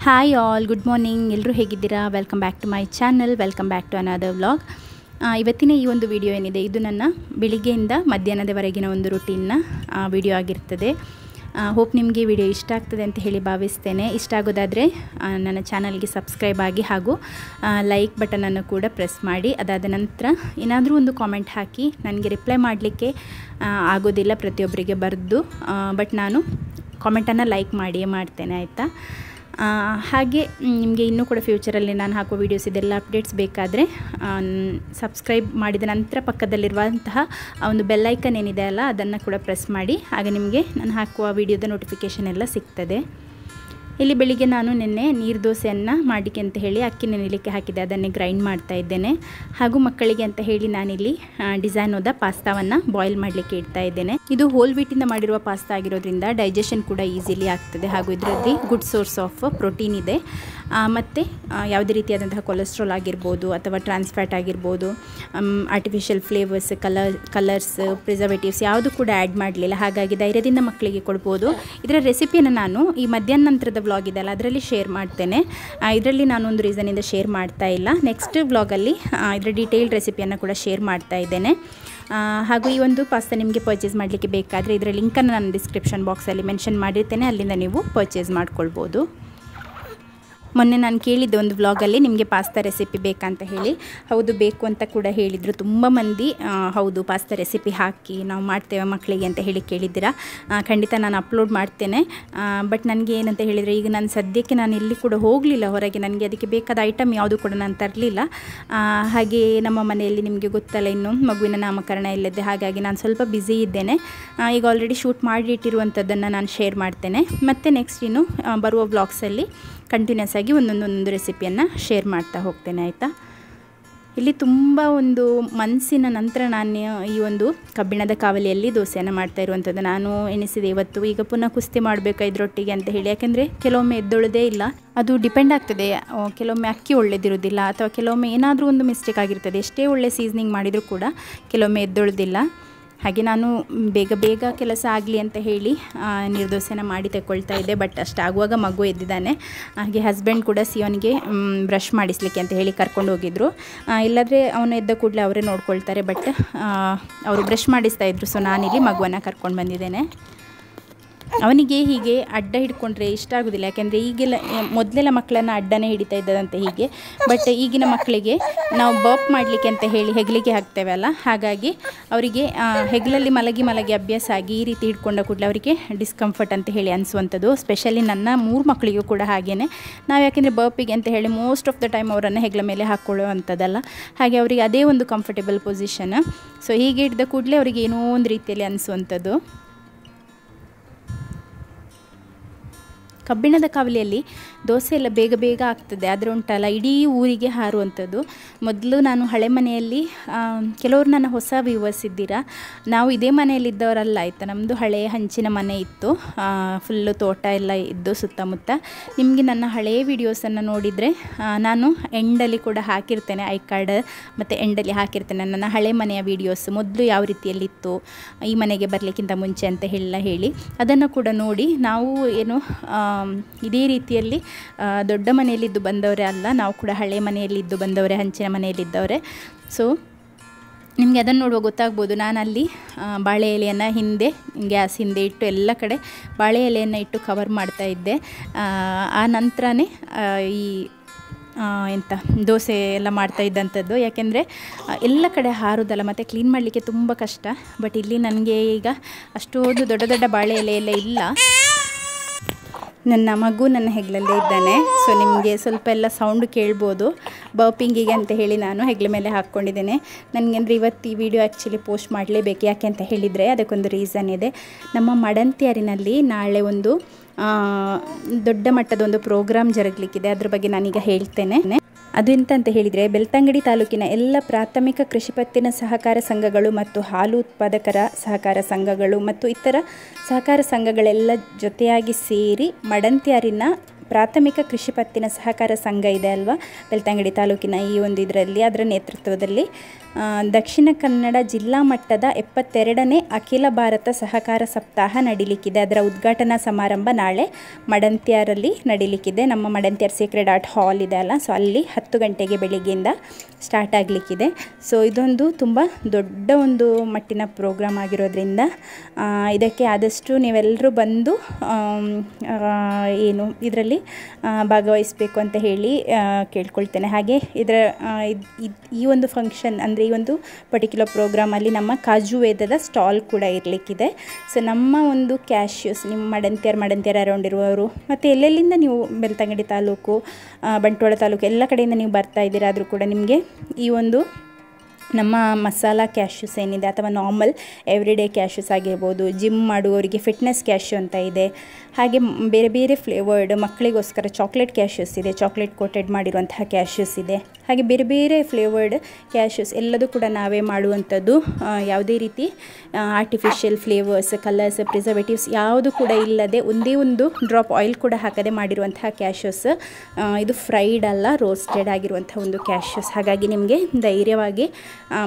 Hi all, good morning. ಎಲ್ಲರೂ ಹೇಗಿದ್ದೀರಾ? Welcome back to my channel, welcome back to another vlog. ಇವತ್ತಿನ ಈ ಒಂದು ವಿಡಿಯೋ ಏನಿದೆ, ಇದು ನನ್ನ ಬೆಳಿಗ್ಗೆಯಿಂದ ಮಧ್ಯಾಹ್ನದವರೆಗಿನ ಒಂದು ರೂಟೀನ್ನ ವಿಡಿಯೋ ಆಗಿರ್ತದೆ. ಹೋಪ್ ನಿಮಗೆ ವಿಡಿಯೋ ಇಷ್ಟ ಆಗ್ತದೆ ಅಂತ ಹೇಳಿ ಭಾವಿಸ್ತೇನೆ. ಇಷ್ಟ ಆಗೋದಾದರೆ ನನ್ನ ಚಾನಲ್ಗೆ ಸಬ್ಸ್ಕ್ರೈಬ್ ಆಗಿ ಹಾಗೂ ಲೈಕ್ ಬಟನನ್ನು ಕೂಡ ಪ್ರೆಸ್ ಮಾಡಿ. ಅದಾದ ನಂತರ ಏನಾದರೂ ಒಂದು ಕಾಮೆಂಟ್ ಹಾಕಿ. ನನಗೆ ರಿಪ್ಲೈ ಮಾಡಲಿಕ್ಕೆ ಆಗೋದಿಲ್ಲ ಪ್ರತಿಯೊಬ್ಬರಿಗೆ ಬರೆದು, ಬಟ್ ನಾನು ಕಾಮೆಂಟನ್ನು ಲೈಕ್ ಮಾಡಿಯೇ ಮಾಡ್ತೇನೆ, ಆಯಿತಾ? ಹಾಗೆ ನಿಮಗೆ ಇನ್ನೂ ಕೂಡ ಫ್ಯೂಚರಲ್ಲಿ ನಾನು ಹಾಕುವ ವೀಡಿಯೋಸ್ ಇದೆಲ್ಲ ಅಪ್ಡೇಟ್ಸ್ ಬೇಕಾದರೆ ಸಬ್ಸ್ಕ್ರೈಬ್ ಮಾಡಿದ ನಂತರ ಪಕ್ಕದಲ್ಲಿರುವಂತಹ ಒಂದು ಬೆಲ್ ಐಕನ್ ಏನಿದೆ ಅಲ್ಲ, ಅದನ್ನು ಕೂಡ ಪ್ರೆಸ್ ಮಾಡಿ. ಆಗ ನಿಮಗೆ ನಾನು ಹಾಕುವ ವೀಡಿಯೋದ ನೋಟಿಫಿಕೇಷನ್ ಎಲ್ಲ ಸಿಗ್ತದೆ. ಇಲ್ಲಿ ಬೆಳಿಗ್ಗೆ ನಾನು ನಿನ್ನೆ ನೀರು ದೋಸೆಯನ್ನು ಮಾಡಲಿಕ್ಕೆ ಅಂತ ಹೇಳಿ ಅಕ್ಕಿ ನೆನೆಯಲಿಕ್ಕೆ ಹಾಕಿದ್ದೆ, ಅದನ್ನೇ ಗ್ರೈಂಡ್ ಮಾಡ್ತಾ ಇದ್ದೇನೆ. ಹಾಗೂ ಮಕ್ಕಳಿಗೆ ಅಂತ ಹೇಳಿ ನಾನಿಲ್ಲಿ ಡಿಸೈನೋದ ಪಾಸ್ತಾವನ್ನು ಬಾಯ್ಲ್ ಮಾಡಲಿಕ್ಕೆ ಇಡ್ತಾ ಇದ್ದೇನೆ. ಇದು ಹೋಲ್ ವೀಟಿಂದ ಮಾಡಿರುವ ಪಾಸ್ತಾ ಆಗಿರೋದ್ರಿಂದ ಡೈಜೆಷನ್ ಕೂಡ ಈಸಿಲಿ ಆಗ್ತದೆ. ಹಾಗೂ ಇದರಲ್ಲಿ ಗುಡ್ ಸೋರ್ಸ್ ಆಫ್ ಪ್ರೋಟೀನ್ ಇದೆ. ಮತ್ತು ಯಾವುದೇ ರೀತಿಯಾದಂತಹ ಕೊಲೆಸ್ಟ್ರಾಲ್ ಆಗಿರ್ಬೋದು ಅಥವಾ ಟ್ರಾನ್ಸ್ಫ್ಯಾಟ್ ಆಗಿರ್ಬೋದು, ಆರ್ಟಿಫಿಷಿಯಲ್ ಫ್ಲೇವರ್ಸ್, ಕಲರ್ಸ್, ಪ್ರಿಸರ್ವೇಟಿವ್ಸ್ ಯಾವುದು ಕೂಡ ಆ್ಯಡ್ ಮಾಡಲಿಲ್ಲ. ಹಾಗಾಗಿ ಧೈರ್ಯದಿಂದ ಮಕ್ಕಳಿಗೆ ಕೊಡ್ಬೋದು. ಇದರ ರೆಸಿಪಿಯನ್ನು ನಾನು ಈ ಮಧ್ಯಾಹ್ನ ನಂತರದ ವ್ಲಾಗ್ ಇದೆಯಲ್ಲ ಅದರಲ್ಲಿ ಶೇರ್ ಮಾಡ್ತೇನೆ. ಇದರಲ್ಲಿ ನಾನೊಂದು ರೀಸನಿಂದ ಶೇರ್ ಮಾಡ್ತಾ ಇಲ್ಲ. ನೆಕ್ಸ್ಟ್ ವ್ಲಾಗಲ್ಲಿ ಇದರ ಡೀಟೇಲ್ಡ್ ರೆಸಿಪಿಯನ್ನು ಕೂಡ ಶೇರ್ ಮಾಡ್ತಾ ಇದ್ದೇನೆ. ಹಾಗೂ ಈ ಒಂದು ಪಾಸ್ತಾ ನಿಮಗೆ ಪರ್ಚೇಸ್ ಮಾಡಲಿಕ್ಕೆ ಬೇಕಾದರೆ ಇದರ ಲಿಂಕನ್ನು ನಾನು ಡಿಸ್ಕ್ರಿಪ್ಷನ್ ಬಾಕ್ಸಲ್ಲಿ ಮೆನ್ಷನ್ ಮಾಡಿರ್ತೇನೆ, ಅಲ್ಲಿಂದ ನೀವು ಪರ್ಚೇಸ್ ಮಾಡ್ಕೊಳ್ಬೋದು. ಮೊನ್ನೆ ನಾನು ಕೇಳಿದ್ದೆ ಒಂದು ವ್ಲಾಗಲ್ಲಿ ನಿಮಗೆ ಪಾಸ್ತಾ ರೆಸಿಪಿ ಬೇಕಂತ ಹೇಳಿ. ಹೌದು, ಬೇಕು ಅಂತ ಕೂಡ ಹೇಳಿದರು ತುಂಬ ಮಂದಿ. ಹೌದು, ಪಾಸ್ತಾ ರೆಸಿಪಿ ಹಾಕಿ ನಾವು ಮಾಡ್ತೇವೆ ಮಕ್ಕಳಿಗೆ ಅಂತ ಹೇಳಿ ಕೇಳಿದ್ದೀರಾ. ಖಂಡಿತ ನಾನು ಅಪ್ಲೋಡ್ ಮಾಡ್ತೇನೆ. ಬಟ್ ನನಗೆ ಏನಂತ ಹೇಳಿದರೆ, ಈಗ ನಾನು ಸದ್ಯಕ್ಕೆ ನಾನು ಎಲ್ಲಿ ಕೂಡ ಹೋಗಲಿಲ್ಲ ಹೊರಗೆ. ನನಗೆ ಅದಕ್ಕೆ ಬೇಕಾದ ಐಟಮ್ ಯಾವುದು ಕೂಡ ನಾನು ತರಲಿಲ್ಲ. ಹಾಗೆ ನಮ್ಮ ಮನೆಯಲ್ಲಿ ನಿಮಗೆ ಗೊತ್ತಲ್ಲ, ಇನ್ನು ಮಗುವಿನ ನಾಮಕರಣ ಇಲ್ಲದೆ, ಹಾಗಾಗಿ ನಾನು ಸ್ವಲ್ಪ ಬ್ಯುಸಿ ಇದ್ದೇನೆ. ಈಗ ಆಲ್ರೆಡಿ ಶೂಟ್ ಮಾಡಿಟ್ಟಿರುವಂಥದ್ದನ್ನು ನಾನು ಶೇರ್ ಮಾಡ್ತೇನೆ. ಮತ್ತು ನೆಕ್ಸ್ಟ್ ಇನ್ನು ಬರುವ ವ್ಲಾಗ್ಸಲ್ಲಿ ಕಂಟಿನ್ಯೂಸ್ ಆಗಿ ಒಂದೊಂದು ರೆಸಿಪಿಯನ್ನು ಶೇರ್ ಮಾಡ್ತಾ ಹೋಗ್ತೇನೆ, ಆಯಿತಾ? ಇಲ್ಲಿ ತುಂಬ ಒಂದು ಮನಸ್ಸಿನ ನಂತರ ನಾನು ಈ ಒಂದು ಕಬ್ಬಿಣದ ಕಾವಲಿಯಲ್ಲಿ ದೋಸೆಯನ್ನು ಮಾಡ್ತಾ ಇರುವಂಥದ್ದು. ನಾನು ಎಣಿಸಿದೆ ಇವತ್ತು ಈಗ ಪುನಃ ಕುಸ್ತಿ ಮಾಡಬೇಕಾ ಇದರೊಟ್ಟಿಗೆ ಅಂತ ಹೇಳಿ. ಯಾಕೆಂದರೆ ಕೆಲವೊಮ್ಮೆ ಎದ್ದೊಳ್ಳೋದೇ ಇಲ್ಲ. ಅದು ಡಿಪೆಂಡ್ ಆಗ್ತದೆ. ಕೆಲವೊಮ್ಮೆ ಅಕ್ಕಿ ಒಳ್ಳೆದಿರೋದಿಲ್ಲ ಅಥವಾ ಕೆಲವೊಮ್ಮೆ ಏನಾದರೂ ಒಂದು ಮಿಸ್ಟೇಕ್ ಆಗಿರ್ತದೆ. ಎಷ್ಟೇ ಒಳ್ಳೆ ಸೀಸನಿಂಗ್ ಮಾಡಿದರೂ ಕೂಡ ಕೆಲವೊಮ್ಮೆ ಎದ್ದೊಳ್ಳೋದಿಲ್ಲ. ಹಾಗೆ ನಾನು ಬೇಗ ಕೆಲಸ ಆಗಲಿ ಅಂತ ಹೇಳಿ ನೀರ್ದೋಸೆನ ಮಾಡಿ ತಗೊಳ್ತಾ ಇದ್ದೆ. ಬಟ್ ಅಷ್ಟಾಗುವಾಗ ಮಗು ಎದ್ದಿದ್ದಾನೆ. ಹಾಗೆ ಹಸ್ಬೆಂಡ್ ಕೂಡ ಸಿಯೋನಿಗೆ ಬ್ರಷ್ ಮಾಡಿಸ್ಲಿಕ್ಕೆ ಅಂತ ಹೇಳಿ ಕರ್ಕೊಂಡು ಹೋಗಿದ್ರು. ಇಲ್ಲಾಂದರೆ ಅವನು ಎದ್ದ ಕೂಡಲೇ ಅವರೇ ನೋಡ್ಕೊಳ್ತಾರೆ. ಬಟ್ ಅವರು ಬ್ರಷ್ ಮಾಡಿಸ್ತಾ ಇದ್ರು. ಸೊ ನಾನಿಲ್ಲಿ ಮಗುವನ್ನು ಕರ್ಕೊಂಡು ಬಂದಿದ್ದೇನೆ. ಅವನಿಗೆ ಹೀಗೆ ಅಡ್ಡ ಹಿಡ್ಕೊಂಡ್ರೆ ಇಷ್ಟ ಆಗೋದಿಲ್ಲ. ಯಾಕೆಂದರೆ ಈಗೆಲ್ಲ ಮೊದಲೆಲ್ಲ ಮಕ್ಕಳನ್ನು ಅಡ್ಡನೇ ಹಿಡಿತಾ ಇದ್ದದಂತೆ ಹೀಗೆ. ಬಟ್ ಈಗಿನ ಮಕ್ಕಳಿಗೆ ನಾವು ಬರ್ಪ್ ಮಾಡಲಿಕ್ಕೆ ಅಂತ ಹೇಳಿ ಹೆಗಲಿಗೆ ಹಾಕ್ತೇವೆ ಅಲ್ಲ, ಹಾಗಾಗಿ ಅವರಿಗೆ ಹೆಗಲಲ್ಲಿ ಮಲಗಿ ಅಭ್ಯಾಸ ಆಗಿ ಈ ರೀತಿ ಹಿಡ್ಕೊಂಡ ಕೂಡಲೇ ಅವರಿಗೆ ಡಿಸ್ಕಂಫರ್ಟ್ ಅಂತ ಹೇಳಿ ಅನಿಸುವಂಥದ್ದು. ಸ್ಪೆಷಲಿ ನನ್ನ 3 ಮಕ್ಕಳಿಗೂ ಕೂಡ ಹಾಗೇ. ನಾವು ಯಾಕೆಂದರೆ ಬರ್ಪಿಗೆ ಅಂತ ಹೇಳಿ ಮೋಸ್ಟ್ ಆಫ್ ದ ಟೈಮ್ ಅವರನ್ನು ಹೆಗಲ ಮೇಲೆ ಹಾಕ್ಕೊಳ್ಳುವಂಥದ್ದಲ್ಲ. ಹಾಗೆ ಅವರಿಗೆ ಅದೇ ಒಂದು ಕಂಫರ್ಟೇಬಲ್ ಪೊಸಿಷನ್. ಸೊ ಹೀಗೆ ಹಿಡಿದ ಕೂಡಲೇ ಅವರಿಗೆ ಏನೋ ಒಂದು ರೀತಿಯಲ್ಲಿ ಅನಿಸುವಂಥದ್ದು. ಕಬ್ಬಿಣದ ಕಾವಲಿಯಲ್ಲಿ ದೋಸೆ ಎಲ್ಲ ಬೇಗ ಆಗ್ತದೆ. ಆದರೆ ಉಂಟಲ್ಲ, ಇಡೀ ಊರಿಗೆ ಹಾರುವಂಥದ್ದು. ಮೊದಲು ನಾನು ಹಳೆ ಮನೆಯಲ್ಲಿ, ಕೆಲವರು ನನ್ನ ಹೊಸ ವ್ಯೂವರ್ಸ್ ಇದ್ದೀರಾ, ನಾವು ಇದೇ ಮನೆಯಲ್ಲಿದ್ದವರಲ್ಲ, ಆಯಿತಾ? ನಮ್ಮದು ಹಳೆಯ ಹಂಚಿನ ಮನೆ ಇತ್ತು. ಫುಲ್ಲು ತೋಟ ಎಲ್ಲ ಇದ್ದು ಸುತ್ತಮುತ್ತ. ನಿಮಗೆ ನನ್ನ ಹಳೆಯ ವೀಡಿಯೋಸನ್ನು ನೋಡಿದರೆ ನಾನು ಎಂಡಲ್ಲಿ ಕೂಡ ಹಾಕಿರ್ತೇನೆ, ಐ ಕಾರ್ಡ್ ಮತ್ತು ಎಂಡಲ್ಲಿ ಹಾಕಿರ್ತೇನೆ ನನ್ನ ಹಳೆ ಮನೆಯ ವೀಡಿಯೋಸ್. ಮೊದಲು ಯಾವ ರೀತಿಯಲ್ಲಿತ್ತು ಈ ಮನೆಗೆ ಬರಲಿಕ್ಕಿಂತ ಮುಂಚೆ ಅಂತ ಹೇಳಿ ಅದನ್ನು ಕೂಡ ನೋಡಿ. ನಾವು ಏನು ಇದೇ ರೀತಿಯಲ್ಲಿ ದೊಡ್ಡ ಮನೆಯಲ್ಲಿದ್ದು ಬಂದವರೇ ಅಲ್ಲ, ನಾವು ಕೂಡ ಹಳೆ ಮನೆಯಲ್ಲಿದ್ದು ಬಂದವರೇ, ಹಂಚಿನ ಮನೆಯಲ್ಲಿದ್ದವರೇ. ಸೊ ನಿಮಗೆ ಅದನ್ನು ನೋಡುವ ಗೊತ್ತಾಗ್ಬೋದು. ನಾನಲ್ಲಿ ಬಾಳೆ ಎಲೆಯನ್ನು ಗ್ಯಾಸ್ ಹಿಂದೆ ಇಟ್ಟು ಎಲ್ಲ ಕಡೆ ಬಾಳೆ ಎಲೆಯನ್ನು ಇಟ್ಟು ಕವರ್ ಮಾಡ್ತಾ ಇದ್ದೆ. ಆ ನಂತರನೇ ಈ ದೋಸೆ ಎಲ್ಲ ಮಾಡ್ತಾ ಇದ್ದಂಥದ್ದು. ಯಾಕೆಂದರೆ ಎಲ್ಲ ಕಡೆ ಹಾರೋದಲ್ಲ, ಮತ್ತು ಕ್ಲೀನ್ ಮಾಡಲಿಕ್ಕೆ ತುಂಬ ಕಷ್ಟ. ಬಟ್ ಇಲ್ಲಿ ನನಗೆ ಈಗ ಅಷ್ಟೊಂದು ದೊಡ್ಡ ಬಾಳೆ ಎಲೆ ಎಲ್ಲ ಇಲ್ಲ. ನನ್ನ ಮಗು ನನ್ನ ಹೆಗಲಲ್ಲೇ ಇದ್ದಾನೆ. ಸೊ ನಿಮಗೆ ಸ್ವಲ್ಪ ಎಲ್ಲ ಸೌಂಡ್ ಕೇಳ್ಬೋದು. ಬರ್ಪಿಂಗಿಗೆ ಅಂತ ಹೇಳಿ ನಾನು ಹೆಗಲ ಮೇಲೆ ಹಾಕ್ಕೊಂಡಿದ್ದೇನೆ. ನನಗಂದರೆ ಇವತ್ತು ಈ ವಿಡಿಯೋ ಆ್ಯಕ್ಚುಲಿ ಪೋಸ್ಟ್ ಮಾಡಲೇಬೇಕು. ಯಾಕೆ ಅಂತ ಹೇಳಿದರೆ ಅದಕ್ಕೊಂದು ರೀಸನ್ ಇದೆ. ನಮ್ಮ ಮಡಂತ್ಯಾರಿನಲ್ಲಿ ನಾಳೆ ಒಂದು ದೊಡ್ಡ ಮಟ್ಟದ ಒಂದು ಪ್ರೋಗ್ರಾಮ್ ಜರುಗಲಿಕ್ಕಿದೆ. ಅದ್ರ ಬಗ್ಗೆ ನಾನೀಗ ಹೇಳ್ತೇನೆ. ಅದು ಎಂತ ಹೇಳಿದರೆ, ಬೆಳ್ತಂಗಡಿ ತಾಲೂಕಿನ ಎಲ್ಲ ಪ್ರಾಥಮಿಕ ಕೃಷಿ ಪತ್ತಿನ ಸಹಕಾರ ಸಂಘಗಳು ಮತ್ತು ಹಾಲು ಉತ್ಪಾದಕರ ಸಹಕಾರ ಸಂಘಗಳು ಮತ್ತು ಇತರ ಸಹಕಾರ ಸಂಘಗಳೆಲ್ಲ ಜೊತೆಯಾಗಿ ಸೇರಿ ಮಡಂತ್ಯಾರಿನ ಪ್ರಾಥಮಿಕ ಕೃಷಿ ಪತ್ತಿನ ಸಹಕಾರ ಸಂಘ ಇದೆ ಅಲ್ವಾ, ಬೆಳ್ತಂಗಡಿ ತಾಲೂಕಿನ ಈ ಒಂದು ಇದರಲ್ಲಿ, ಅದರ ನೇತೃತ್ವದಲ್ಲಿ ದಕ್ಷಿಣ ಕನ್ನಡ ಜಿಲ್ಲಾ ಮಟ್ಟದ 72ನೇ ಅಖಿಲ ಭಾರತ ಸಹಕಾರ ಸಪ್ತಾಹ ನಡೀಲಿಕ್ಕಿದೆ. ಅದರ ಉದ್ಘಾಟನಾ ಸಮಾರಂಭ ನಾಳೆ ಮಡಂತ್ಯಾರಲ್ಲಿ ನಡೀಲಿಕ್ಕಿದೆ. ನಮ್ಮ ಮಡಂತ್ಯಾರ್ ಸೀಕ್ರೆಡ್ ಆರ್ಟ್ ಹಾಲ್ ಇದೆ ಅಲ್ಲ, ಸೊ ಅಲ್ಲಿ 10 ಗಂಟೆಗೆ ಬೆಳಿಗ್ಗೆಯಿಂದ ಸ್ಟಾರ್ಟ್ ಆಗಲಿಕ್ಕಿದೆ. ಸೊ ಇದೊಂದು ತುಂಬ ದೊಡ್ಡ ಒಂದು ಮಟ್ಟಿನ ಪ್ರೋಗ್ರಾಮ್ ಆಗಿರೋದ್ರಿಂದ ಇದಕ್ಕೆ ಆದಷ್ಟು ನೀವೆಲ್ಲರೂ ಬಂದು ಇದರಲ್ಲಿ ಭಾಗವಹಿಸಬೇಕು ಅಂತ ಹೇಳಿ ಕೇಳ್ಕೊಳ್ತೇನೆ. ಹಾಗೆ ಈ ಒಂದು ಫಂಕ್ಷನ್ ಅಂದರೆ ಈ ಒಂದು ಪರ್ಟಿಕ್ಯುಲರ್ ಪ್ರೋಗ್ರಾಮಲ್ಲಿ ನಮ್ಮ ಕಾಜು ವೇದದ ಸ್ಟಾಲ್ ಕೂಡ ಇರಲಿಕ್ಕಿದೆ. ಸೊ ನಮ್ಮ ಒಂದು ಕ್ಯಾಶ್ಯೂಸ್, ನಿಮ್ಮ ಮಡಂತ್ಯಾರ್ ಅರೌಂಡ್ ಇರುವವರು ಮತ್ತು ಎಲ್ಲೆಲ್ಲಿಂದ ನೀವು ಬೆಳ್ತಂಗಡಿ ತಾಲೂಕು, ಬಂಟ್ವಾಳ ತಾಲೂಕು ಎಲ್ಲ ಕಡೆಯಿಂದ ನೀವು ಬರ್ತಾ ಇದ್ದೀರಾ ಆದರೂ ಕೂಡ ನಿಮಗೆ ಈ ಒಂದು ನಮ್ಮ ಮಸಾಲಾ ಕ್ಯಾಶ್ಯೂಸ್ ಏನಿದೆ ಅಥವಾ ನಾರ್ಮಲ್ ಎವ್ರಿಡೇ ಕ್ಯಾಶ್ಯೂಸ್ ಆಗಿರ್ಬೋದು, ಜಿಮ್ ಮಾಡುವವರಿಗೆ ಫಿಟ್ನೆಸ್ ಕ್ಯಾಶ್ಯೂ ಅಂತ ಇದೆ. ಹಾಗೆ ಬೇರೆ ಬೇರೆ ಫ್ಲೇವರ್ಡ್ ಮಕ್ಕಳಿಗೋಸ್ಕರ ಚಾಕ್ಲೇಟ್ ಕ್ಯಾಶ್ಯೂಸ್ ಇದೆ, ಚಾಕ್ಲೇಟ್ ಕೋಟೆಡ್ ಮಾಡಿರುವಂತಹ ಕ್ಯಾಶ್ಯೂಸ್ ಇದೆ. ಹಾಗೆ ಬೇರೆ ಬೇರೆ ಫ್ಲೇವರ್ಡ್ ಕ್ಯಾಶ್ಯೂಸ್ ಎಲ್ಲದೂ ಕೂಡ ನಾವೇ ಮಾಡುವಂಥದ್ದು. ಯಾವುದೇ ರೀತಿ ಆರ್ಟಿಫಿಷಿಯಲ್ ಫ್ಲೇವರ್ಸ್, ಕಲರ್ಸ್, ಪ್ರಿಸರ್ವೇಟಿವ್ಸ್ ಯಾವುದು ಕೂಡ ಇಲ್ಲದೆ, ಒಂದೇ ಒಂದು ಡ್ರಾಪ್ ಆಯಿಲ್ ಕೂಡ ಹಾಕದೆ ಮಾಡಿರುವಂತಹ ಕ್ಯಾಶ್ಯೂಸ್. ಇದು ಫ್ರೈಡ್ ಅಲ್ಲ, ರೋಸ್ಟೆಡ್ ಆಗಿರುವಂಥ ಒಂದು ಕ್ಯಾಶ್ಯೂಸ್. ಹಾಗಾಗಿ ನಿಮಗೆ ಧೈರ್ಯವಾಗಿ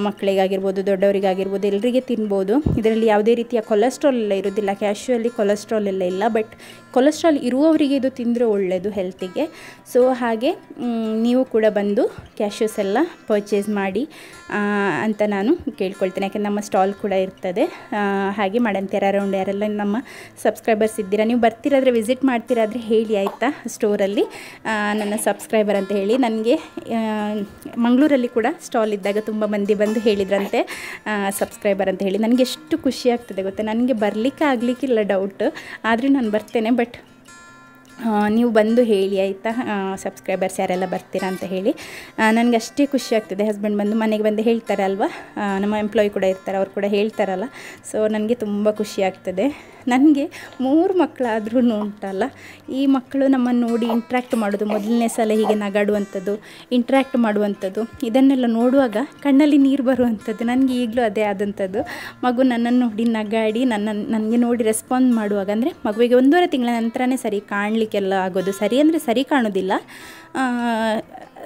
ಮಕ್ಕಳಿಗಾಗಿರ್ಬೋದು, ದೊಡ್ಡವರಿಗಾಗಿರ್ಬೋದು, ಎಲ್ಲರಿಗೆ ತಿನ್ಬೋದು. ಇದರಲ್ಲಿ ಯಾವುದೇ ರೀತಿಯ ಕೊಲೆಸ್ಟ್ರಾಲ್ ಎಲ್ಲ ಇರೋದಿಲ್ಲ. ಕ್ಯಾಶ್ಯೂಯಲ್ಲಿ ಕೊಲೆಸ್ಟ್ರಾಲ್ ಎಲ್ಲ ಇಲ್ಲ, ಬಟ್ ಕೊಲೆಸ್ಟ್ರಾಲ್ ಇರುವವರಿಗೆ ಇದು ತಿಂದರೆ ಒಳ್ಳೆಯದು ಹೆಲ್ತಿಗೆ. ಸೊ ಹಾಗೆ ನೀವು ಕೂಡ ಬಂದು ಕ್ಯಾಶ್ಯೂಸ್ ಎಲ್ಲ ಪರ್ಚೇಸ್ ಮಾಡಿ ಅಂತ ನಾನು ಕೇಳ್ಕೊಳ್ತೇನೆ. ಯಾಕೆಂದರೆ ನಮ್ಮ ಸ್ಟಾಲ್ ಕೂಡ ಇರ್ತದೆ. ಹಾಗೆ ಮಡಂತ್ಯಾರ ಅರೌಂಡ್ ಯಾರೆಲ್ಲ ನಮ್ಮ ಸಬ್ಸ್ಕ್ರೈಬರ್ಸ್ ಇದ್ದೀರಾ, ನೀವು ಬರ್ತಿರಾದರೆ ವಿಸಿಟ್ ಮಾಡ್ತಿರಾದರೆ ಹೇಳಿ ಆಯಿತಾ, ಸ್ಟೋರಲ್ಲಿ ನನ್ನ ಸಬ್ಸ್ಕ್ರೈಬರ್ ಅಂತ ಹೇಳಿ. ನನಗೆ ಮಂಗಳೂರಲ್ಲಿ ಕೂಡ ಸ್ಟಾಲ್ ಇದ್ದಾಗ ತುಂಬ ಮಂದಿ ಬಂದು ಹೇಳಿದ್ರಂತೆ ಸಬ್ಸ್ಕ್ರೈಬರ್ ಅಂತ ಹೇಳಿ. ನನಗೆ ಎಷ್ಟು ಖುಷಿ ಆಗ್ತದೆ ಗೊತ್ತಾ. ನನಗೆ ಬರಲಿಕ್ಕೆ ಆಗಲಿಕ್ಕಿಲ್ಲ ಡೌಟ್, ಆದರೆ ನಾನು ಬರ್ತೇನೆ. ಬಟ್ ನೀವು ಬಂದು ಹೇಳಿ ಆಯಿತಾ, ಸಬ್ಸ್ಕ್ರೈಬರ್ಸ್ ಯಾರೆಲ್ಲ ಬರ್ತೀರಾ ಅಂತ ಹೇಳಿ. ನನಗೆ ಅಷ್ಟೇ ಖುಷಿ ಆಗ್ತದೆ. ಹಸ್ಬೆಂಡ್ ಬಂದು ಮನೆಗೆ ಬಂದು ಹೇಳ್ತಾರೆ ಅಲ್ವಾ, ನಮ್ಮ ಎಂಪ್ಲಾಯಿ ಕೂಡ ಇರ್ತಾರೆ, ಅವ್ರು ಕೂಡ ಹೇಳ್ತಾರಲ್ಲ. ಸೊ ನನಗೆ ತುಂಬ ಖುಷಿ ಆಗ್ತದೆ. ನನಗೆ 3 ಮಕ್ಕಳಾದ್ರೂ ಉಂಟಲ್ಲ, ಈ ಮಕ್ಕಳು ನಮ್ಮನ್ನು ನೋಡಿ ಇಂಟ್ರ್ಯಾಕ್ಟ್ ಮಾಡೋದು, ಮೊದಲನೇ ಸಲ ಹೀಗೆ ನಗಾಡುವಂಥದ್ದು, ಇಂಟ್ರ್ಯಾಕ್ಟ್ ಮಾಡುವಂಥದ್ದು, ಇದನ್ನೆಲ್ಲ ನೋಡುವಾಗ ಕಣ್ಣಲ್ಲಿ ನೀರು ಬರುವಂಥದ್ದು. ನನಗೆ ಈಗಲೂ ಅದೇ ಆದಂಥದ್ದು. ಮಗು ನನ್ನನ್ನು ನೋಡಿ ನಗಾಡಿ ನನಗೆ ನೋಡಿ ರೆಸ್ಪಾಂಡ್ ಮಾಡುವಾಗ, ಅಂದರೆ ಮಗುವಿಗೆ 1.5 ತಿಂಗಳ ನಂತರನೇ ಸರಿ ಕಾಣಲಿಕ್ಕೆಲ್ಲ ಆಗೋದು. ಸರಿ ಅಂದರೆ ಸರಿ ಕಾಣೋದಿಲ್ಲ,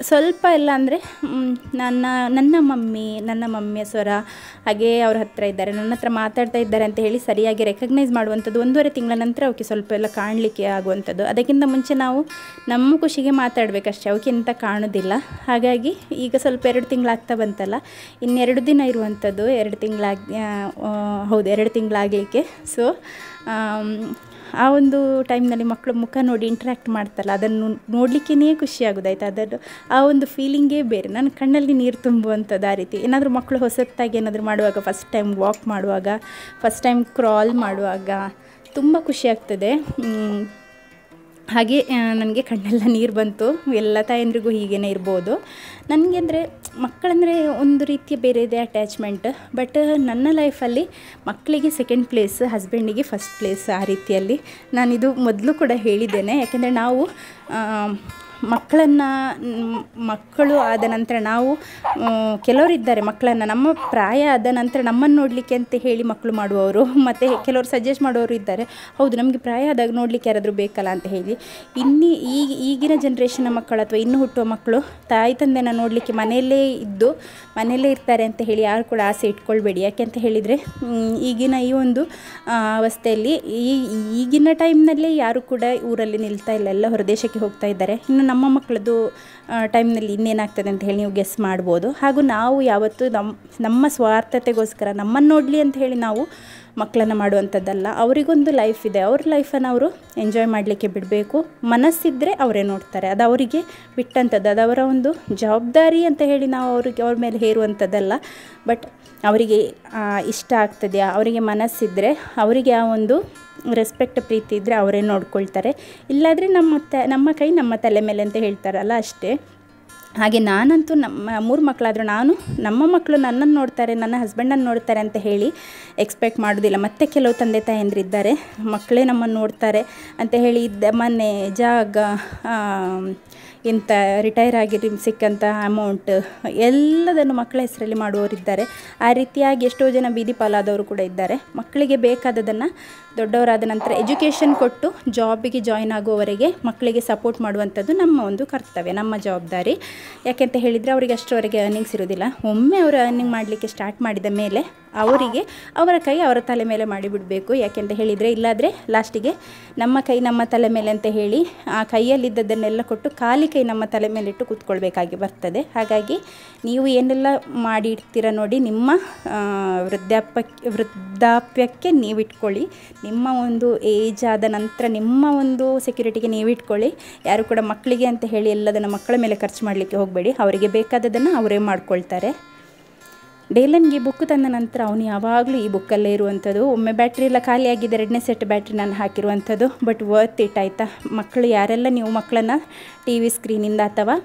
ಸ್ವಲ್ಪ ಎಲ್ಲ ಅಂದರೆ ನನ್ನ ಮಮ್ಮಿಯ ಸ್ವರ ಹಾಗೆ ಅವ್ರ ಹತ್ರ ಇದ್ದಾರೆ, ನನ್ನ ಹತ್ರ ಮಾತಾಡ್ತಾ ಇದ್ದಾರೆ ಅಂತ ಹೇಳಿ ಸರಿಯಾಗಿ ರೆಕಗ್ನೈಸ್ ಮಾಡುವಂಥದ್ದು 1.5 ತಿಂಗಳ ನಂತರ ಅವಕ್ಕೆ ಸ್ವಲ್ಪ ಎಲ್ಲ ಕಾಣಲಿಕ್ಕೆ ಆಗುವಂಥದ್ದು. ಅದಕ್ಕಿಂತ ಮುಂಚೆ ನಾವು ನಮ್ಮ ಖುಷಿಗೆ ಮಾತಾಡಬೇಕಷ್ಟೇ, ಅವಕ್ಕೆ ಎಂತ ಕಾಣೋದಿಲ್ಲ. ಹಾಗಾಗಿ ಈಗ ಸ್ವಲ್ಪ 2 ತಿಂಗಳಾಗ್ತಾ ಬಂತಲ್ಲ, ಇನ್ನು 2 ದಿನ ಇರುವಂಥದ್ದು, 2 ತಿಂಗಳಾಗಲಿಕ್ಕೆ. ಸೊ ಆ ಒಂದು ಟೈಮ್ನಲ್ಲಿ ಮಕ್ಕಳು ಮುಖ ನೋಡಿ ಇಂಟ್ರ್ಯಾಕ್ಟ್ ಮಾಡ್ತಾರಲ್ಲ, ಅದನ್ನು ನೋಡಲಿಕ್ಕೇ ಖುಷಿ ಆಗೋದಾಯ್ತು. ಅದನ್ನು ಆ ಒಂದು ಫೀಲಿಂಗೇ ಬೇರೆ, ನನ್ನ ಕಣ್ಣಲ್ಲಿ ನೀರು ತುಂಬುವಂಥದ್ದು. ಆ ರೀತಿ ಏನಾದರೂ ಮಕ್ಕಳು ಹೊಸತಾಗಿ ಏನಾದರೂ ಮಾಡುವಾಗ, ಫಸ್ಟ್ ಟೈಮ್ ವಾಕ್ ಮಾಡುವಾಗ, ಫಸ್ಟ್ ಟೈಮ್ ಕ್ರಾಲ್ ಮಾಡುವಾಗ ತುಂಬ ಖುಷಿ ಆಗ್ತದೆ. ಹಾಗೆ ನನಗೆ ಕಣ್ಣೆಲ್ಲ ನೀರು ಬಂತು. ಎಲ್ಲ ತಾಯಂದ್ರಿಗೂ ಹೀಗೇ ಇರ್ಬೋದು. ನನಗೆ ಅಂದರೆ ಮಕ್ಕಳಂದರೆ ಒಂದು ರೀತಿಯ ಬೇರೆ ಇದೆ ಅಟ್ಯಾಚ್ಮೆಂಟ್. ಬಟ್ ನನ್ನ ಲೈಫಲ್ಲಿ ಮಕ್ಕಳಿಗೆ ಸೆಕೆಂಡ್ ಪ್ಲೇಸ್, ಹಸ್ಬೆಂಡಿಗೆ ಫಸ್ಟ್ ಪ್ಲೇಸ್. ಆ ರೀತಿಯಲ್ಲಿ ನಾನಿದು ಮೊದಲು ಕೂಡ ಹೇಳಿದ್ದೇನೆ. ಯಾಕೆಂದರೆ ನಾವು ಮಕ್ಕಳು ಆದ ನಂತರ ನಾವು ಕೆಲವರಿದ್ದಾರೆ ಮಕ್ಕಳನ್ನು ನಮ್ಮ ಪ್ರಾಯ ಆದ ನಂತರ ನಮ್ಮನ್ನು ನೋಡಲಿಕ್ಕೆ ಅಂತ ಹೇಳಿ ಮಕ್ಕಳು ಮಾಡುವವರು, ಮತ್ತು ಕೆಲವರು ಸಜೆಸ್ಟ್ ಮಾಡೋರು ಇದ್ದಾರೆ, ಹೌದು ನಮಗೆ ಪ್ರಾಯ ಆದಾಗ ನೋಡಲಿಕ್ಕೆ ಯಾರಾದರೂ ಬೇಕಲ್ಲ ಅಂತ ಹೇಳಿ. ಈಗಿನ ಜನ್ರೇಷನ್ನ ಮಕ್ಕಳು ಅಥವಾ ಇನ್ನು ಹುಟ್ಟುವ ಮಕ್ಕಳು ತಾಯಿ ತಂದೆನ ನೋಡಲಿಕ್ಕೆ ಮನೆಯಲ್ಲೇ ಇರ್ತಾರೆ ಅಂತ ಹೇಳಿ ಯಾರು ಕೂಡ ಆಸೆ ಇಟ್ಕೊಳ್ಬೇಡಿ. ಯಾಕೆ ಅಂತ ಹೇಳಿದರೆ ಈಗಿನ ಈ ಒಂದು ಅವಸ್ಥೆಯಲ್ಲಿ ಈಗಿನ ಟೈಮ್ನಲ್ಲಿ ಯಾರು ಕೂಡ ಊರಲ್ಲಿ ನಿಲ್ತಾ ಇಲ್ಲ, ಎಲ್ಲ ಹೊರದೇಶಕ್ಕೆ ಹೋಗ್ತಾ ಇದ್ದಾರೆ. ಇನ್ನು ನಮ್ಮ ಮಕ್ಕಳದ್ದು ಟೈಮ್ನಲ್ಲಿ ಇನ್ನೇನಾಗ್ತದೆ ಅಂತ ಹೇಳಿ ನೀವು ಗೆಸ್ ಮಾಡ್ಬೋದು. ಹಾಗೂ ನಾವು ಯಾವತ್ತೂ ನಮ್ಮ ಸ್ವಾರ್ಥತೆಗೋಸ್ಕರ ನಮ್ಮನ್ನು ನೋಡಲಿ ಅಂತ ಹೇಳಿ ನಾವು ಮಕ್ಕಳನ್ನು ಮಾಡುವಂಥದ್ದಲ್ಲ. ಅವರಿಗೊಂದು ಲೈಫ್ ಇದೆ, ಅವ್ರ ಲೈಫನ್ನು ಅವರು ಎಂಜಾಯ್ ಮಾಡಲಿಕ್ಕೆ ಬಿಡಬೇಕು. ಮನಸ್ಸಿದ್ದರೆ ಅವರೇ ನೋಡ್ತಾರೆ, ಅದು ಅವರಿಗೆ ಬಿಟ್ಟಂಥದ್ದು, ಅದು ಅವರ ಒಂದು ಜವಾಬ್ದಾರಿ ಅಂತ ಹೇಳಿ ನಾವು ಅವ್ರ ಮೇಲೆ ಹೇರುವಂಥದ್ದಲ್ಲ. ಬಟ್ ಅವರಿಗೆ ಇಷ್ಟ ಆಗ್ತದೆಯಾ, ಅವರಿಗೆ ಮನಸ್ಸಿದ್ದರೆ, ಅವರಿಗೆ ಆ ಒಂದು ರೆಸ್ಪೆಕ್ಟ್ ಪ್ರೀತಿ ಇದ್ದರೆ ಅವರೇ ನೋಡ್ಕೊಳ್ತಾರೆ. ಇಲ್ಲಾದರೆ ನಮ್ಮ ಕೈ ನಮ್ಮ ತಲೆ ಮೇಲೆ ಅಂತ ಹೇಳ್ತಾರಲ್ಲ, ಅಷ್ಟೇ. ಹಾಗೆ ನಾನಂತೂ ನಮ್ಮ 3 ಮಕ್ಕಳಾದರೂ ನಮ್ಮ ಮಕ್ಕಳು ನನ್ನನ್ನು ನೋಡ್ತಾರೆ, ನನ್ನ ಹಸ್ಬೆಂಡನ್ನು ನೋಡ್ತಾರೆ ಅಂತ ಹೇಳಿ ಎಕ್ಸ್ಪೆಕ್ಟ್ ಮಾಡೋದಿಲ್ಲ. ಮತ್ತು ಕೆಲವು ತಂದೆ ತಾಯಂದಿರಿದ್ದಾರೆ, ಮಕ್ಕಳೇ ನಮ್ಮನ್ನು ನೋಡ್ತಾರೆ ಅಂತ ಹೇಳಿ ಮನೆ, ಜಾಗ, ಇಂಥ ರಿಟೈರ್ ಆಗಿ ಸಿಕ್ಕಂಥ ಅಮೌಂಟ್ ಎಲ್ಲದನ್ನು ಮಕ್ಕಳ ಹೆಸರಲ್ಲಿ ಮಾಡುವವರಿದ್ದಾರೆ. ಆ ರೀತಿಯಾಗಿ ಎಷ್ಟೋ ಜನ ಬೀದಿ ಪಾಲಾದವರು ಕೂಡ ಇದ್ದಾರೆ. ಮಕ್ಕಳಿಗೆ ಬೇಕಾದದನ್ನು ದೊಡ್ಡವರಾದ ನಂತರ ಎಜುಕೇಷನ್ ಕೊಟ್ಟು ಜಾಬಿಗೆ ಜಾಯಿನ್ ಆಗುವವರೆಗೆ ಮಕ್ಕಳಿಗೆ ಸಪೋರ್ಟ್ ಮಾಡುವಂಥದ್ದು ನಮ್ಮ ಒಂದು ಕರ್ತವ್ಯ, ನಮ್ಮ ಜವಾಬ್ದಾರಿ. ಯಾಕೆಂತ ಹೇಳಿದರೆ ಅವರಿಗೆ ಅಷ್ಟರವರೆಗೆ ಅರ್ನಿಂಗ್ಸ್ ಇರೋದಿಲ್ಲ. ಒಮ್ಮೆ ಅವರು ಅರ್ನಿಂಗ್ ಮಾಡಲಿಕ್ಕೆ ಸ್ಟಾರ್ಟ್ ಮಾಡಿದ ಮೇಲೆ ಅವರಿಗೆ ಅವರ ಕೈ ಅವರ ತಲೆ ಮೇಲೆ ಮಾಡಿಬಿಡಬೇಕು. ಯಾಕೆಂತ ಹೇಳಿದರೆ ಇಲ್ಲಾದರೆ ಲಾಸ್ಟಿಗೆ ನಮ್ಮ ಕೈ ನಮ್ಮ ತಲೆ ಮೇಲೆ ಅಂತ ಹೇಳಿ ಆ ಕೈಯಲ್ಲಿದ್ದದನ್ನೆಲ್ಲ ಕೊಟ್ಟು ಖಾಲಿ ಕೈ ನಮ್ಮ ತಲೆ ಮೇಲಿಟ್ಟು ಕೂತ್ಕೊಳ್ಬೇಕಾಗಿ ಬರ್ತದೆ. ಹಾಗಾಗಿ ನೀವು ಏನೆಲ್ಲ ಮಾಡಿ ಇಡ್ತೀರ ನೋಡಿ, ನಿಮ್ಮ ವೃದ್ಧಾಪ್ಯಕ್ಕೆ ನೀವು ಇಟ್ಕೊಳ್ಳಿ. ನಿಮ್ಮ ಒಂದು ಏಜ್ ಆದ ನಂತರ ನಿಮ್ಮ ಒಂದು ಸೆಕ್ಯೂರಿಟಿಗೆ ನೀವು ಇಟ್ಕೊಳ್ಳಿ. ಯಾರು ಕೂಡ ಮಕ್ಕಳಿಗೆ ಅಂತ ಹೇಳಿ ಎಲ್ಲದನ್ನು ಮಕ್ಕಳ ಮೇಲೆ ಖರ್ಚು ಮಾಡಲಿಕ್ಕೆ ಹೋಗಬೇಡಿ. ಅವರಿಗೆ ಬೇಕಾದದನ್ನು ಅವರೇ ಮಾಡ್ಕೊಳ್ತಾರೆ. ಡೇಲನ್ಗೆ ಬುಕ್ ತಂದ ನಂತರ ಅವನು ಯಾವಾಗಲೂ ಈ ಬುಕ್ಕಲ್ಲೇ ಇರುವಂಥದ್ದು. ಒಮ್ಮೆ ಬ್ಯಾಟ್ರಿ ಎಲ್ಲ ಖಾಲಿ ಆಗಿದೆ, 2ನೇ ಸೆಟ್ ಬ್ಯಾಟ್ರಿ ನಾನು ಹಾಕಿರುವಂಥದ್ದು. ಬಟ್ ವರ್ತ್ ಇಟ್ ಆಯಿತಾ. ಮಕ್ಕಳು ಯಾರೆಲ್ಲ ನೀವು ಮಕ್ಕಳನ್ನು ಟಿ ವಿ ಸ್ಕ್ರೀನಿಂದ ಅಥವಾ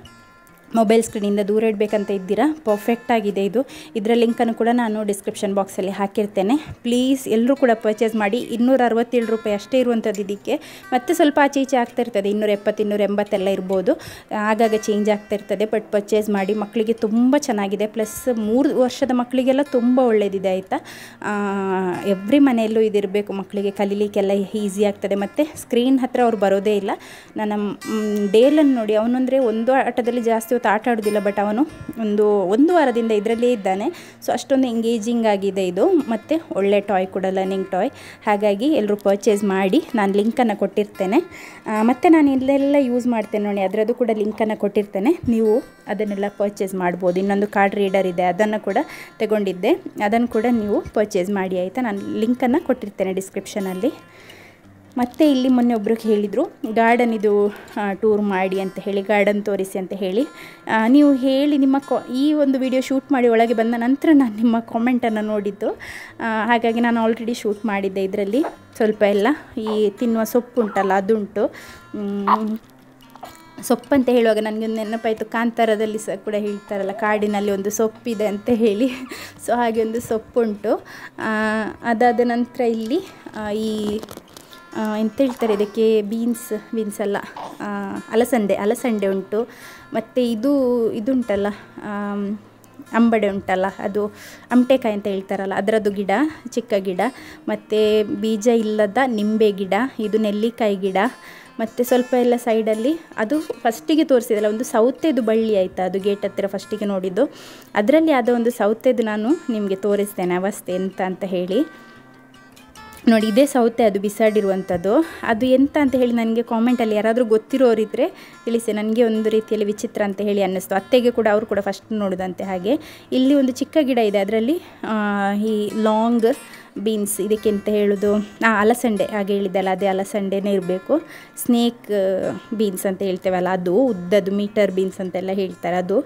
ಮೊಬೈಲ್ ಸ್ಕ್ರೀನಿಂದ ದೂರ ಇಡಬೇಕಂತ ಇದ್ದೀರಾ, ಪರ್ಫೆಕ್ಟ್ ಆಗಿದೆ ಇದು. ಇದರ ಲಿಂಕನ್ನು ಕೂಡ ನಾನು ಡಿಸ್ಕ್ರಿಪ್ಷನ್ ಬಾಕ್ಸಲ್ಲಿ ಹಾಕಿರ್ತೇನೆ. ಪ್ಲೀಸ್ ಎಲ್ಲರೂ ಕೂಡ ಪರ್ಚೇಸ್ ಮಾಡಿ. 267 ರೂಪಾಯಿ ಅಷ್ಟೇ ಇರುವಂಥದ್ದು ಇದಕ್ಕೆ. ಮತ್ತು ಸ್ವಲ್ಪ ಆಚೆ ಈಚೆ ಆಗ್ತಾ ಇರ್ತದೆ, 270 280 ಎಲ್ಲ ಇರ್ಬೋದು, ಆಗಾಗ ಚೇಂಜ್ ಆಗ್ತಾ ಇರ್ತದೆ. ಬಟ್ ಪರ್ಚೇಸ್ ಮಾಡಿ, ಮಕ್ಕಳಿಗೆ ತುಂಬ ಚೆನ್ನಾಗಿದೆ. ಪ್ಲಸ್ 3 ವರ್ಷದ ಮಕ್ಕಳಿಗೆಲ್ಲ ತುಂಬ ಒಳ್ಳೆಯದಿದೆ ಆಯಿತಾ. ಎವ್ರಿ ಮನೆಯಲ್ಲೂ ಇದಿರಬೇಕು, ಮಕ್ಕಳಿಗೆ ಕಲೀಲಿಕ್ಕೆಲ್ಲ ಈಸಿ ಆಗ್ತದೆ. ಮತ್ತು ಸ್ಕ್ರೀನ್ ಹತ್ತಿರ ಅವ್ರು ಬರೋದೇ ಇಲ್ಲ. ನನ್ನ ಡೇಲನ್ನು ನೋಡಿ, ಅವನಂದರೆ ಒಂದು ಆಟದಲ್ಲಿ ಜಾಸ್ತಿ ಹೊತ್ತು ಆಟ ಆಡೋದಿಲ್ಲ, ಬಟ್ ಅವನು ಒಂದು ವಾರದಿಂದ ಇದರಲ್ಲೇ ಇದ್ದಾನೆ. ಸೊ ಅಷ್ಟೊಂದು ಎಂಗೇಜಿಂಗ್ ಆಗಿದೆ ಇದು. ಮತ್ತು ಒಳ್ಳೆ ಟಾಯ್ ಕೂಡ, ಲರ್ನಿಂಗ್ ಟಾಯ್. ಹಾಗಾಗಿ ಎಲ್ಲರೂ ಪರ್ಚೇಸ್ ಮಾಡಿ. ನಾನು ಲಿಂಕನ್ನು ಕೊಟ್ಟಿರ್ತೇನೆ. ಮತ್ತು ನಾನು ಇಲ್ಲೆಲ್ಲ ಯೂಸ್ ಮಾಡ್ತೇನೆ ನೋಡಿ, ಅದರದ್ದು ಕೂಡ ಲಿಂಕನ್ನು ಕೊಟ್ಟಿರ್ತೇನೆ. ನೀವು ಅದನ್ನೆಲ್ಲ ಪರ್ಚೇಸ್ ಮಾಡ್ಬೋದು. ಇನ್ನೊಂದು ಕಾರ್ಡ್ ರೀಡರ್ ಇದೆ, ಅದನ್ನು ಕೂಡ ತಗೊಂಡಿದ್ದೆ, ಅದನ್ನು ಕೂಡ ನೀವು ಪರ್ಚೇಸ್ ಮಾಡಿ ಆಯಿತಾ. ನಾನು ಲಿಂಕನ್ನು ಕೊಟ್ಟಿರ್ತೇನೆ ಡಿಸ್ಕ್ರಿಪ್ಷನಲ್ಲಿ. ಮತ್ತು ಇಲ್ಲಿ ಮೊನ್ನೆ ಒಬ್ಬರು ಹೇಳಿದರು ಗಾರ್ಡನ್ ಇದು ಟೂರ್ ಮಾಡಿ ಅಂತ ಹೇಳಿ, ಗಾರ್ಡನ್ ತೋರಿಸಿ ಅಂತ ಹೇಳಿ. ನೀವು ಹೇಳಿ ನಿಮ್ಮ ಈ ಒಂದು ವಿಡಿಯೋ ಶೂಟ್ ಮಾಡಿ ಒಳಗೆ ಬಂದ ನಂತರ ನಾನು ನಿಮ್ಮ ಕಾಮೆಂಟನ್ನು ನೋಡಿದ್ದು. ಹಾಗಾಗಿ ನಾನು ಆಲ್ರೆಡಿ ಶೂಟ್ ಮಾಡಿದ್ದೆ. ಇದರಲ್ಲಿ ಸ್ವಲ್ಪ ಎಲ್ಲ ಈ ತಿನ್ನುವ ಸೊಪ್ಪು ಉಂಟಲ್ಲ ಅದುಂಟು. ಸೊಪ್ಪಂತ ಹೇಳುವಾಗ ನನಗೊಂದು ನೆನಪಾಯಿತು, ಕಾಂತಾರದಲ್ಲಿ ಸಹ ಕೂಡ ಹೇಳ್ತಾರಲ್ಲ ಕಾಡಿನಲ್ಲಿ ಒಂದು ಸೊಪ್ಪಿದೆ ಅಂತ ಹೇಳಿ. ಸೊ ಹಾಗೆ ಒಂದು ಸೊಪ್ಪುಂಟು. ಅದಾದ ನಂತರ ಇಲ್ಲಿ ಈ ಎಂತ ಹೇಳ್ತಾರೆ ಇದಕ್ಕೆ, ಬೀನ್ಸ್ ಅಲ್ಲ, ಅಲಸಂಡೆ ಉಂಟು. ಮತ್ತು ಇದುಂಟಲ್ಲ ಅಂಬಡೆ ಉಂಟಲ್ಲ, ಅದು ಅಮಟೆಕಾಯಿ ಅಂತ ಹೇಳ್ತಾರಲ್ಲ, ಅದರದ್ದು ಗಿಡ, ಚಿಕ್ಕ ಗಿಡ. ಮತ್ತು ಬೀಜ ಇಲ್ಲದ ನಿಂಬೆ ಗಿಡ, ಇದು ನೆಲ್ಲಿಕಾಯಿ ಗಿಡ. ಮತ್ತು ಸ್ವಲ್ಪ ಎಲ್ಲ ಸೈಡಲ್ಲಿ ಅದು ಫಸ್ಟಿಗೆ ತೋರಿಸಿದಲ್ಲ ಒಂದು ಸೌತೆದು ಬಳ್ಳಿ ಆಯಿತಾ, ಅದು ಗೇಟ್ ಹತ್ತಿರ ಫಸ್ಟಿಗೆ ನೋಡಿದ್ದು. ಅದರಲ್ಲಿ ಯಾವುದೋ ಒಂದು ಸೌತೆದು ನಾನು ನಿಮಗೆ ತೋರಿಸ್ತೇನೆ ಅವಸ್ಥೆ ಎಂತ ಅಂತ ಹೇಳಿ. ನೋಡಿ, ಇದೇ ಸೌತೆ, ಅದು ಬಿಸಾಡಿರುವಂಥದ್ದು. ಅದು ಎಂತ ಅಂತ ಹೇಳಿ ನನಗೆ ಕಾಮೆಂಟಲ್ಲಿ ಯಾರಾದರೂ ಗೊತ್ತಿರೋರಿದ್ದರೆ ತಿಳಿಸಿ. ನನಗೆ ಒಂದು ರೀತಿಯಲ್ಲಿ ವಿಚಿತ್ರ ಅಂತ ಹೇಳಿ ಅನ್ನಿಸ್ತು. ಅತ್ತೆಗೆ ಕೂಡ, ಅವರು ಕೂಡ ಫಸ್ಟ್ ನೋಡಿದಂತೆ. ಹಾಗೆ ಇಲ್ಲಿ ಒಂದು ಚಿಕ್ಕ ಗಿಡ ಇದೆ, ಅದರಲ್ಲಿ ಈ ಲಾಂಗ್ ಬೀನ್ಸ್, ಇದಕ್ಕೆ ಎಂತ ಹೇಳೋದು, ಅಲಸಂಡೆ, ಹಾಗೆ ಹೇಳಿದ್ದಲ್ಲ, ಅದೇ ಅಲಸಂಡೆನೇ ಇರಬೇಕು. ಸ್ನೇಕ್ ಬೀನ್ಸ್ ಅಂತ ಹೇಳ್ತೇವಲ್ಲ ಅದು, ಉದ್ದದು ಮೀಟರ್ ಬೀನ್ಸ್ ಅಂತೆಲ್ಲ ಹೇಳ್ತಾರೆ ಅದು.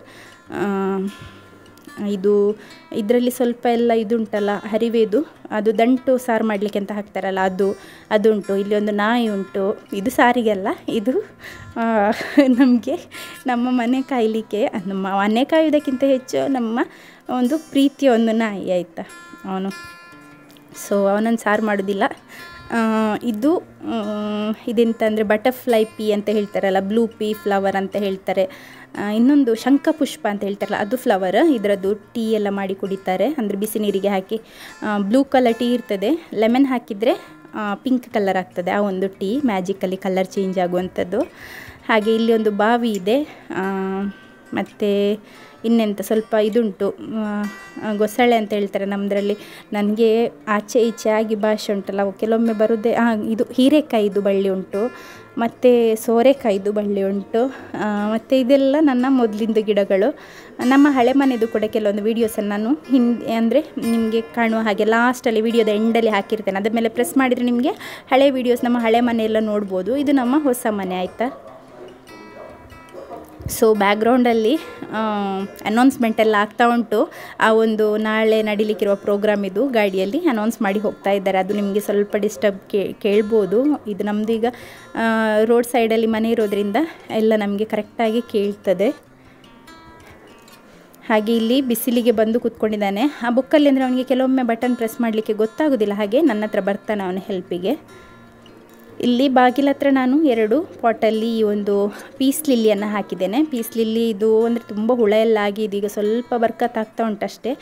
ಇದರಲ್ಲಿ ಸ್ವಲ್ಪ ಎಲ್ಲ ಇದುಂಟಲ್ಲ ಹರಿವೆದು, ಅದು ದಂಟು ಸಾರು ಮಾಡಲಿಕ್ಕೆ ಅಂತ ಹಾಕ್ತಾರಲ್ಲ ಅದುಂಟು. ಇಲ್ಲಿ ಒಂದು ನಾಯಿ ಉಂಟು. ಇದು ಸಾರಿಗೆಲ್ಲ, ಇದು ನಮಗೆ ನಮ್ಮ ಮನೆ ಕಾಯಲಿಕ್ಕೆ, ನಮ್ಮ ಮನೆ ಕಾಯೋದಕ್ಕಿಂತ ಹೆಚ್ಚು ನಮ್ಮ ಒಂದು ಪ್ರೀತಿಯ ಒಂದು ನಾಯಿ ಆಯಿತಾ ಅವನು. ಸೊ ಅವನನ್ನು ಸಾರು ಮಾಡೋದಿಲ್ಲ. ಇದೆಂತಂದರೆ ಬಟರ್ಫ್ಲೈ ಪೀ ಅಂತ ಹೇಳ್ತಾರಲ್ಲ, ಬ್ಲೂ ಪೀ ಫ್ಲವರ್ ಅಂತ ಹೇಳ್ತಾರೆ. ಇನ್ನೊಂದು ಶಂಖಪುಷ್ಪ ಅಂತ ಹೇಳ್ತಾರಲ್ಲ, ಅದು ಫ್ಲವರ್. ಇದರದ್ದು ಟೀ ಎಲ್ಲ ಮಾಡಿ ಕುಡಿತಾರೆ, ಅಂದರೆ ಬಿಸಿ ನೀರಿಗೆ ಹಾಕಿ. ಬ್ಲೂ ಕಲರ್ ಟೀ ಇರ್ತದೆ, ಲೆಮನ್ ಹಾಕಿದರೆ ಪಿಂಕ್ ಕಲರ್ ಆಗ್ತದೆ. ಆ ಒಂದು ಟೀ ಮ್ಯಾಜಿಕಲ್ಲಿ ಕಲರ್ ಚೇಂಜ್ ಆಗುವಂಥದ್ದು. ಹಾಗೆ ಇಲ್ಲಿ ಒಂದು ಬಾವಿ ಇದೆ. ಮತ್ತು ಇನ್ನೆಂತ ಸ್ವಲ್ಪ ಇದುಂಟು, ಗೊಸಳೆ ಅಂತ ಹೇಳ್ತಾರೆ ನಮ್ಮದ್ರಲ್ಲಿ. ನನಗೆ ಆಚೆ ಈಚೆ ಆಗಿ ಭಾಷೆ ಉಂಟಲ್ಲ, ಕೆಲವೊಮ್ಮೆ ಬರೋದೇ. ಇದು ಹೀರೆಕಾಯಿದು ಬಳ್ಳಿ ಉಂಟು, ಮತ್ತು ಸೋರೆಕಾಯಿದು ಬಳ್ಳಿ ಉಂಟು. ಮತ್ತು ಇದೆಲ್ಲ ನನ್ನ ಮೊದಲಿಂದು ಗಿಡಗಳು. ನಮ್ಮ ಹಳೆ ಮನೆಯದು ಕೂಡ ಕೆಲವೊಂದು ವೀಡಿಯೋಸನ್ನು ನಾನು ಅಂದರೆ ನಿಮಗೆ ಕಾಣುವ ಹಾಗೆ ಲಾಸ್ಟಲ್ಲಿ ವೀಡಿಯೋದ ಎಂಡಲ್ಲಿ ಹಾಕಿರ್ತೇನೆ. ಅದ್ರ ಮೇಲೆ ಪ್ರೆಸ್ ಮಾಡಿದರೆ ನಿಮಗೆ ಹಳೆ ವೀಡಿಯೋಸ್, ನಮ್ಮ ಹಳೆ ಮನೆಯೆಲ್ಲ ನೋಡ್ಬೋದು. ಇದು ನಮ್ಮ ಹೊಸ ಮನೆ ಆಯಿತಾ. ಸೊ ಬ್ಯಾಕ್ಗ್ರೌಂಡಲ್ಲಿ ಅನೌನ್ಸ್ಮೆಂಟ್ ಎಲ್ಲ ಆಗ್ತಾ ಉಂಟು. ಆ ಒಂದು ನಾಳೆ ನಡೀಲಿಕ್ಕಿರುವ ಪ್ರೋಗ್ರಾಮ್ ಇದು ಗಾಡಿಯಲ್ಲಿ ಅನೌನ್ಸ್ ಮಾಡಿ ಹೋಗ್ತಾ ಇದ್ದಾರೆ. ಅದು ನಿಮಗೆ ಸ್ವಲ್ಪ ಡಿಸ್ಟರ್ಬ್ ಕೇಳ್ಬೋದು. ಇದು ನಮ್ಮದು ಈಗ ರೋಡ್ ಸೈಡಲ್ಲಿ ಮನೆ ಇರೋದ್ರಿಂದ ಎಲ್ಲ ನಮಗೆ ಕರೆಕ್ಟಾಗಿ ಕೇಳ್ತದೆ. ಹಾಗೆ ಇಲ್ಲಿ ಬಿಸಿಲಿಗೆ ಬಂದು ಕೂತ್ಕೊಂಡಿದ್ದಾನೆ. ಆ ಬುಕ್ಕಲ್ಲಿ ಅಂದರೆ ಅವನಿಗೆ ಕೆಲವೊಮ್ಮೆ ಬಟನ್ ಪ್ರೆಸ್ ಮಾಡಲಿಕ್ಕೆ ಗೊತ್ತಾಗೋದಿಲ್ಲ, ಹಾಗೆ ನನ್ನ ಹತ್ರ ಬರ್ತಾನೆ ಅವನ ಹೆಲ್ಪಿಗೆ. ಇಲ್ಲಿ ಬಾಗಿಲ ಹತ್ರ ನಾನು 2 ಪಾಟಲ್ಲಿ ಈ ಒಂದು ಪೀಸ್ ಲಿಲ್ಲಿಯನ್ನು ಹಾಕಿದ್ದೇನೆ. ಪೀಸ್ ಲಿಲ್ಲಿ ಇದು ಅಂದರೆ ತುಂಬ ಹುಳ ಎಲ್ಲ ಆಗಿ ಇದೀಗ ಸ್ವಲ್ಪ ಬರ್ಕತ್ತಾಗ್ತಾ ಉಂಟಷ್ಟೇ,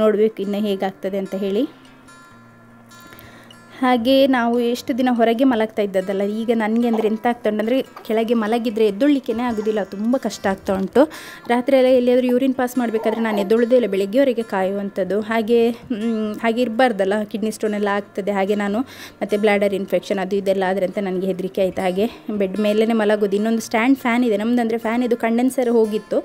ನೋಡಬೇಕು ಇನ್ನು ಹೇಗಾಗ್ತದೆ ಅಂತ ಹೇಳಿ. ಹಾಗೆ ನಾವು ಎಷ್ಟು ದಿನ ಹೊರಗೆ ಮಲಗ್ತಾ ಇದ್ದದ್ದಲ್ಲ, ಈಗ ನನಗೆ ಅಂದರೆ ಎಂತ ಆಗ್ತಾ ಉಂಟು ಅಂದರೆ ಕೆಳಗೆ ಮಲಗಿದರೆ ಎದ್ದೊಳ್ಳಿಕ್ಕೇ ಆಗೋದಿಲ್ಲ, ತುಂಬ ಕಷ್ಟ ಆಗ್ತಾ ಉಂಟು. ರಾತ್ರಿ ಎಲ್ಲ ಎಲ್ಲಿಯಾದರೂ ಯೂರಿನ್ ಪಾಸ್ ಮಾಡಬೇಕಾದ್ರೆ ನಾನು ಎದ್ದೊಳ್ಳೋದೇ ಇಲ್ಲ, ಬೆಳಗ್ಗೆವರೆಗೆ ಕಾಯುವಂಥದ್ದು. ಹಾಗೆ ಇರಬಾರ್ದಲ್ಲ, ಕಿಡ್ನಿ ಸ್ಟೋನ್ ಎಲ್ಲ ಆಗ್ತದೆ. ಹಾಗೆ ನಾನು ಮತ್ತು ಬ್ಲಾಡರ್ ಇನ್ಫೆಕ್ಷನ್ ಅದು ಇದೆಲ್ಲ ಆದರೆ ಅಂತ ನನಗೆ ಹೆದರಿಕೆ ಆಯಿತು. ಹಾಗೆ ಬೆಡ್ ಮೇಲೇ ಮಲಗೋದು. ಇನ್ನೊಂದು ಸ್ಟ್ಯಾಂಡ್ ಫ್ಯಾನ್ ಇದೆ ನಮ್ಮದು, ಅಂದರೆ ಫ್ಯಾನ್ ಇದು ಕಂಡೆನ್ಸರ್ ಹೋಗಿತ್ತು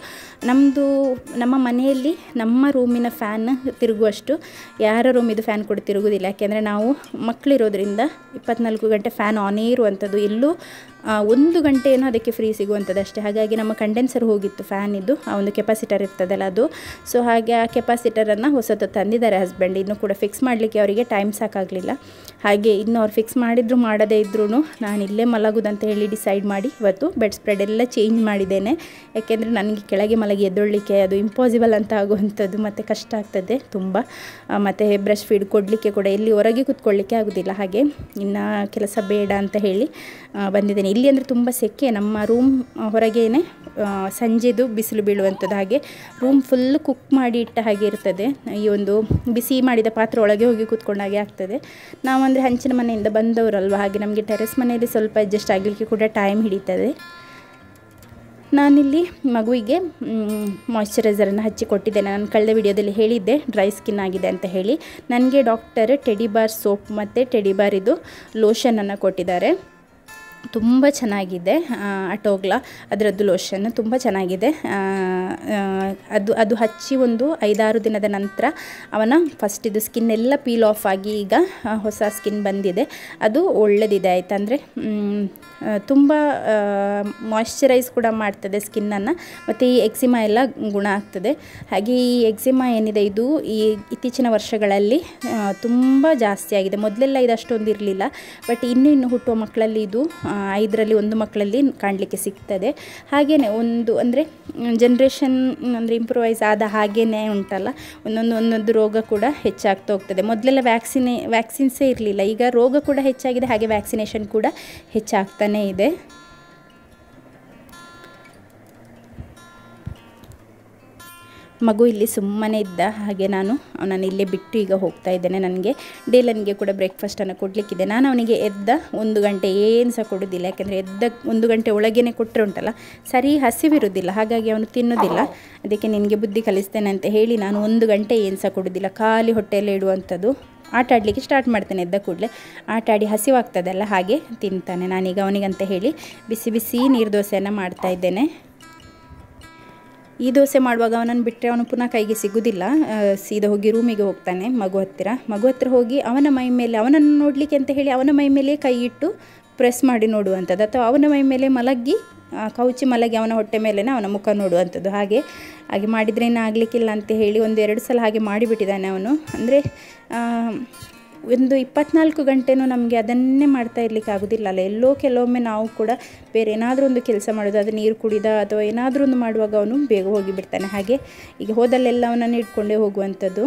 ನಮ್ಮ ಮನೆಯಲ್ಲಿ. ನಮ್ಮ ರೂಮಿನ ಫ್ಯಾನ್ ತಿರುಗುವಷ್ಟು ಯಾರ ರೂಮಿದು ಫ್ಯಾನ್ ಕೂಡ ತಿರುಗೋದಿಲ್ಲ, ಯಾಕೆಂದರೆ ನಾವು ಮಕ್ಕಳಿರೋದ್ರಿಂದ 24 ಗಂಟೆ ಫ್ಯಾನ್ ಆನೇ ಇರುವಂಥದ್ದು. ಎಲ್ಲೂ 1 ಗಂಟೆ ಏನೋ ಅದಕ್ಕೆ ಫ್ರೀ ಸಿಗುವಂಥದ್ದು ಅಷ್ಟೇ. ಹಾಗಾಗಿ ನಮ್ಮ ಕಂಡೆನ್ಸರ್ ಹೋಗಿತ್ತು ಫ್ಯಾನ್ ಇದು, ಆ ಒಂದು ಕೆಪಾಸಿಟರ್ ಇರ್ತದಲ್ಲ ಅದು. ಸೊ ಹಾಗೆ ಆ ಕೆಪಾಸಿಟರನ್ನು ಹೊಸತು ತಂದಿದ್ದಾರೆ ಹಸ್ಬೆಂಡ್. ಇನ್ನೂ ಕೂಡ ಫಿಕ್ಸ್ ಮಾಡಲಿಕ್ಕೆ ಅವರಿಗೆ ಟೈಮ್ ಸಾಕಾಗಲಿಲ್ಲ. ಹಾಗೆ ಇನ್ನು ಅವ್ರು ಫಿಕ್ಸ್ ಮಾಡಿದ್ರು ಮಾಡದೇ ಇದ್ರೂ ನಾನು ಇಲ್ಲೇ ಮಲಗೋದಂತ ಹೇಳಿ ಡಿಸೈಡ್ ಮಾಡಿ ಇವತ್ತು ಬೆಡ್ ಸ್ಪ್ರೆಡ್ ಎಲ್ಲ ಚೇಂಜ್ ಮಾಡಿದ್ದೇನೆ. ಯಾಕೆಂದರೆ ನನಗೆ ಕೆಳಗೆ ಮಲಗಿ ಎದ್ದೊಳ್ಳಲಿಕ್ಕೆ ಅದು ಇಂಪಾಸಿಬಲ್ ಅಂತ ಆಗುವಂಥದ್ದು, ಮತ್ತು ಕಷ್ಟ ಆಗ್ತದೆ ತುಂಬ. ಮತ್ತು ಬ್ರಷ್ ಫೀಡ್ ಕೊಡಲಿಕ್ಕೆ ಕೂಡ ಎಲ್ಲಿ ಹೊರಗೆ ಕೂತ್ಕೊಳ್ಳಿಕ್ಕೆ ಆಗೋದಿಲ್ಲ. ಹಾಗೆ ಇನ್ನು ಕೆಲಸ ಬೇಡ ಅಂತ ಹೇಳಿ ಬಂದಿದ್ದೇನೆ. ಇಲ್ಲಿ ಅಂದರೆ ತುಂಬ ಸೆಕೆ, ನಮ್ಮ ರೂಮ್ ಹೊರಗೇನೆ ಸಂಜೆದು ಬಿಸಿಲು ಬೀಳುವಂಥದ್ದು. ಹಾಗೆ ರೂಮ್ ಫುಲ್ಲು ಕುಕ್ ಮಾಡಿ ಇಟ್ಟ ಹಾಗೆ ಇರ್ತದೆ. ಈ ಒಂದು ಬಿಸಿ ಮಾಡಿದ ಪಾತ್ರೆ ಒಳಗೆ ಹೋಗಿ ಕೂತ್ಕೊಂಡಾಗೆ ಆಗ್ತದೆ. ನಾವಂದರೆ ಹಂಚಿನ ಮನೆಯಿಂದ ಬಂದವರಲ್ವ, ಹಾಗೆ ನಮಗೆ ಟೆರೆಸ್ ಮನೆಯಲ್ಲಿ ಸ್ವಲ್ಪ ಅಡ್ಜಸ್ಟ್ ಆಗಲಿಕ್ಕೆ ಕೂಡ ಟೈಮ್ ಹಿಡಿತದೆ. ನಾನಿಲ್ಲಿ ಮಗುವಿಗೆ ಮಾಯ್ಶ್ಚರೈಸರನ್ನು ಹಚ್ಚಿ ಕೊಟ್ಟಿದ್ದೇನೆ. ನಾನು ಕಳೆದ ವಿಡಿಯೋದಲ್ಲಿ ಹೇಳಿದ್ದೆ ಡ್ರೈ ಸ್ಕಿನ್ ಆಗಿದೆ ಅಂತ ಹೇಳಿ. ನನಗೆ ಡಾಕ್ಟರ್ ಟೆಡಿ ಬಾರ್ ಸೋಪ್ ಮತ್ತು ಟೆಡಿ ಬಾರ್ ಇದು ಲೋಷನನ್ನು ಕೊಟ್ಟಿದ್ದಾರೆ. ತುಂಬ ಚೆನ್ನಾಗಿದೆ. ಅಟೋಗ್ಲಾ ಅದರದ್ದು ಲೋಷನ್ ತುಂಬ ಚೆನ್ನಾಗಿದೆ. ಅದು ಹಚ್ಚಿ ಒಂದು 5-6 ದಿನದ ನಂತರ ಅವನ ಫಸ್ಟ್ ಇದು ಸ್ಕಿನ್ ಎಲ್ಲ ಪೀಲ್ ಆಫ್ ಆಗಿ ಈಗ ಹೊಸ ಸ್ಕಿನ್ ಬಂದಿದೆ. ಅದು ಒಳ್ಳೆದಿದೆ ಆಯಿತಾ, ಅಂದರೆ ತುಂಬ ಮಾಯ್ಶ್ಚರೈಸ್ ಕೂಡ ಮಾಡ್ತದೆ ಸ್ಕಿನ್ನನ್ನು, ಮತ್ತು ಈ ಎಕ್ಸಿಮಾ ಎಲ್ಲ ಗುಣ ಆಗ್ತದೆ. ಹಾಗೆ ಈ ಎಕ್ಸಿಮಾ ಏನಿದೆ ಇದು ಈ ಇತ್ತೀಚಿನ ವರ್ಷಗಳಲ್ಲಿ ತುಂಬ ಜಾಸ್ತಿ ಆಗಿದೆ. ಮೊದಲೆಲ್ಲ ಇದು ಅಷ್ಟೊಂದು ಇರಲಿಲ್ಲ, ಬಟ್ ಇನ್ನು ಹುಟ್ಟುವ ಮಕ್ಕಳಲ್ಲಿ ಇದು 5ರಲ್ಲಿ 1 ಮಕ್ಕಳಲ್ಲಿ ಕಾಣಲಿಕ್ಕೆ ಸಿಗ್ತದೆ. ಹಾಗೆಯೇ ಒಂದು ಅಂದರೆ ಜನ್ರೇಷನ್ ಅಂದರೆ ಇಂಪ್ರೂವೈಸ್ ಆದ ಹಾಗೇ ಉಂಟಲ್ಲ, ಒಂದೊಂದು ರೋಗ ಕೂಡ ಹೆಚ್ಚಾಗ್ತಾ ಹೋಗ್ತದೆ. ಮೊದಲೆಲ್ಲ ವ್ಯಾಕ್ಸಿನ್ಸೇ ಇರಲಿಲ್ಲ, ಈಗ ರೋಗ ಕೂಡ ಹೆಚ್ಚಾಗಿದೆ, ಹಾಗೆ ವ್ಯಾಕ್ಸಿನೇಷನ್ ಕೂಡ ಹೆಚ್ಚಾಗ್ತಾನೇ ಇದೆ. ಮಗು ಇಲ್ಲಿ ಸುಮ್ಮನೆ ಇದ್ದ, ಹಾಗೆ ನಾನು ಅವನನ್ನು ಇಲ್ಲೇ ಬಿಟ್ಟು ಈಗ ಹೋಗ್ತಾ ಇದ್ದೇನೆ. ನನಗೆ ಡೇಲನ್ಗೆ ಕೂಡ ಬ್ರೇಕ್ಫಾಸ್ಟನ್ನು ಕೊಡಲಿಕ್ಕಿದೆ. ನಾನು ಅವನಿಗೆ ಎದ್ದ 1 ಗಂಟೆ ಏನು ಸಹ ಕೊಡೋದಿಲ್ಲ, ಯಾಕೆಂದರೆ ಎದ್ದ 1 ಗಂಟೆ ಒಳಗೇ ಕೊಟ್ಟರೆ ಉಂಟಲ್ಲ ಸರಿ ಹಸಿವಿರುವುದಿಲ್ಲ, ಹಾಗಾಗಿ ಅವನು ತಿನ್ನೋದಿಲ್ಲ. ಅದಕ್ಕೆ ನಿನಗೆ ಬುದ್ಧಿ ಕಲಿಸ್ತೇನೆ ಅಂತ ಹೇಳಿ ನಾನು 1 ಗಂಟೆ ಏನು ಸಹ ಕೊಡೋದಿಲ್ಲ, ಖಾಲಿ ಹೊಟ್ಟೆಯಲ್ಲೇ ಇಡುವಂಥದ್ದು. ಆಟ ಆಡಲಿಕ್ಕೆ ಸ್ಟಾರ್ಟ್ ಮಾಡ್ತೇನೆ ಎದ್ದ ಕೂಡಲೇ, ಆಟ ಆಡಿ ಹಸಿವಾಗ್ತದಲ್ಲ ಹಾಗೆ ತಿಂತಾನೆ. ನಾನೀಗ ಅವನಿಗಂತ ಹೇಳಿ ಬಿಸಿ ಬಿಸಿ ನೀರು ದೋಸೆಯನ್ನು ಮಾಡ್ತಾ ಇದ್ದೇನೆ. ಈ ದೋಸೆ ಮಾಡುವಾಗ ಅವನನ್ನು ಬಿಟ್ಟರೆ ಅವನು ಪುನಃ ಕೈಗೆ ಸಿಗೋದಿಲ್ಲ, ಸೀದಾ ಹೋಗಿ ರೂಮಿಗೆ ಹೋಗ್ತಾನೆ ಮಗು ಹತ್ತಿರ ಹೋಗಿ ಅವನ ಮೈ ಮೇಲೆ, ಅವನನ್ನು ನೋಡಲಿಕ್ಕೆ ಅಂತ ಹೇಳಿ ಅವನ ಮೈ ಮೇಲೆ ಕೈ ಇಟ್ಟು ಪ್ರೆಸ್ ಮಾಡಿ ನೋಡುವಂಥದ್ದು, ಅಥವಾ ಅವನ ಮೈ ಮೇಲೆ ಮಲಗಿ ಕೌಚಿ ಮಲಗಿ ಅವನ ಹೊಟ್ಟೆ ಮೇಲೆ ಅವನ ಮುಖ ನೋಡುವಂಥದ್ದು. ಹಾಗೆ ಮಾಡಿದರೆ ಏನೂ ಆಗಲಿಕ್ಕಿಲ್ಲ ಅಂತ ಹೇಳಿ 1-2 ಸಲ ಹಾಗೆ ಮಾಡಿಬಿಟ್ಟಿದ್ದಾನೆ ಅವನು. ಅಂದರೆ ಒಂದು 24 ಗಂಟೆನೂ ನಮಗೆ ಅದನ್ನೇ ಮಾಡ್ತಾ ಇರಲಿಕ್ಕೆ ಆಗೋದಿಲ್ಲ ಅಲ್ಲ. ಎಲ್ಲೋ ಕೆಲವೊಮ್ಮೆ ನಾವು ಕೂಡ ಬೇರೆ ಏನಾದರೂ ಒಂದು ಕೆಲಸ ಮಾಡೋದು, ಅದು ನೀರು ಕುಡಿದ ಅಥವಾ ಏನಾದರೂ ಒಂದು ಮಾಡುವಾಗ ಅವನು ಬೇಗ ಹೋಗಿಬಿಡ್ತಾನೆ. ಹಾಗೆ ಈಗ ಹೋದಲ್ಲೆಲ್ಲ ಅವನನ್ನು ಇಟ್ಕೊಂಡೇ ಹೋಗುವಂಥದ್ದು.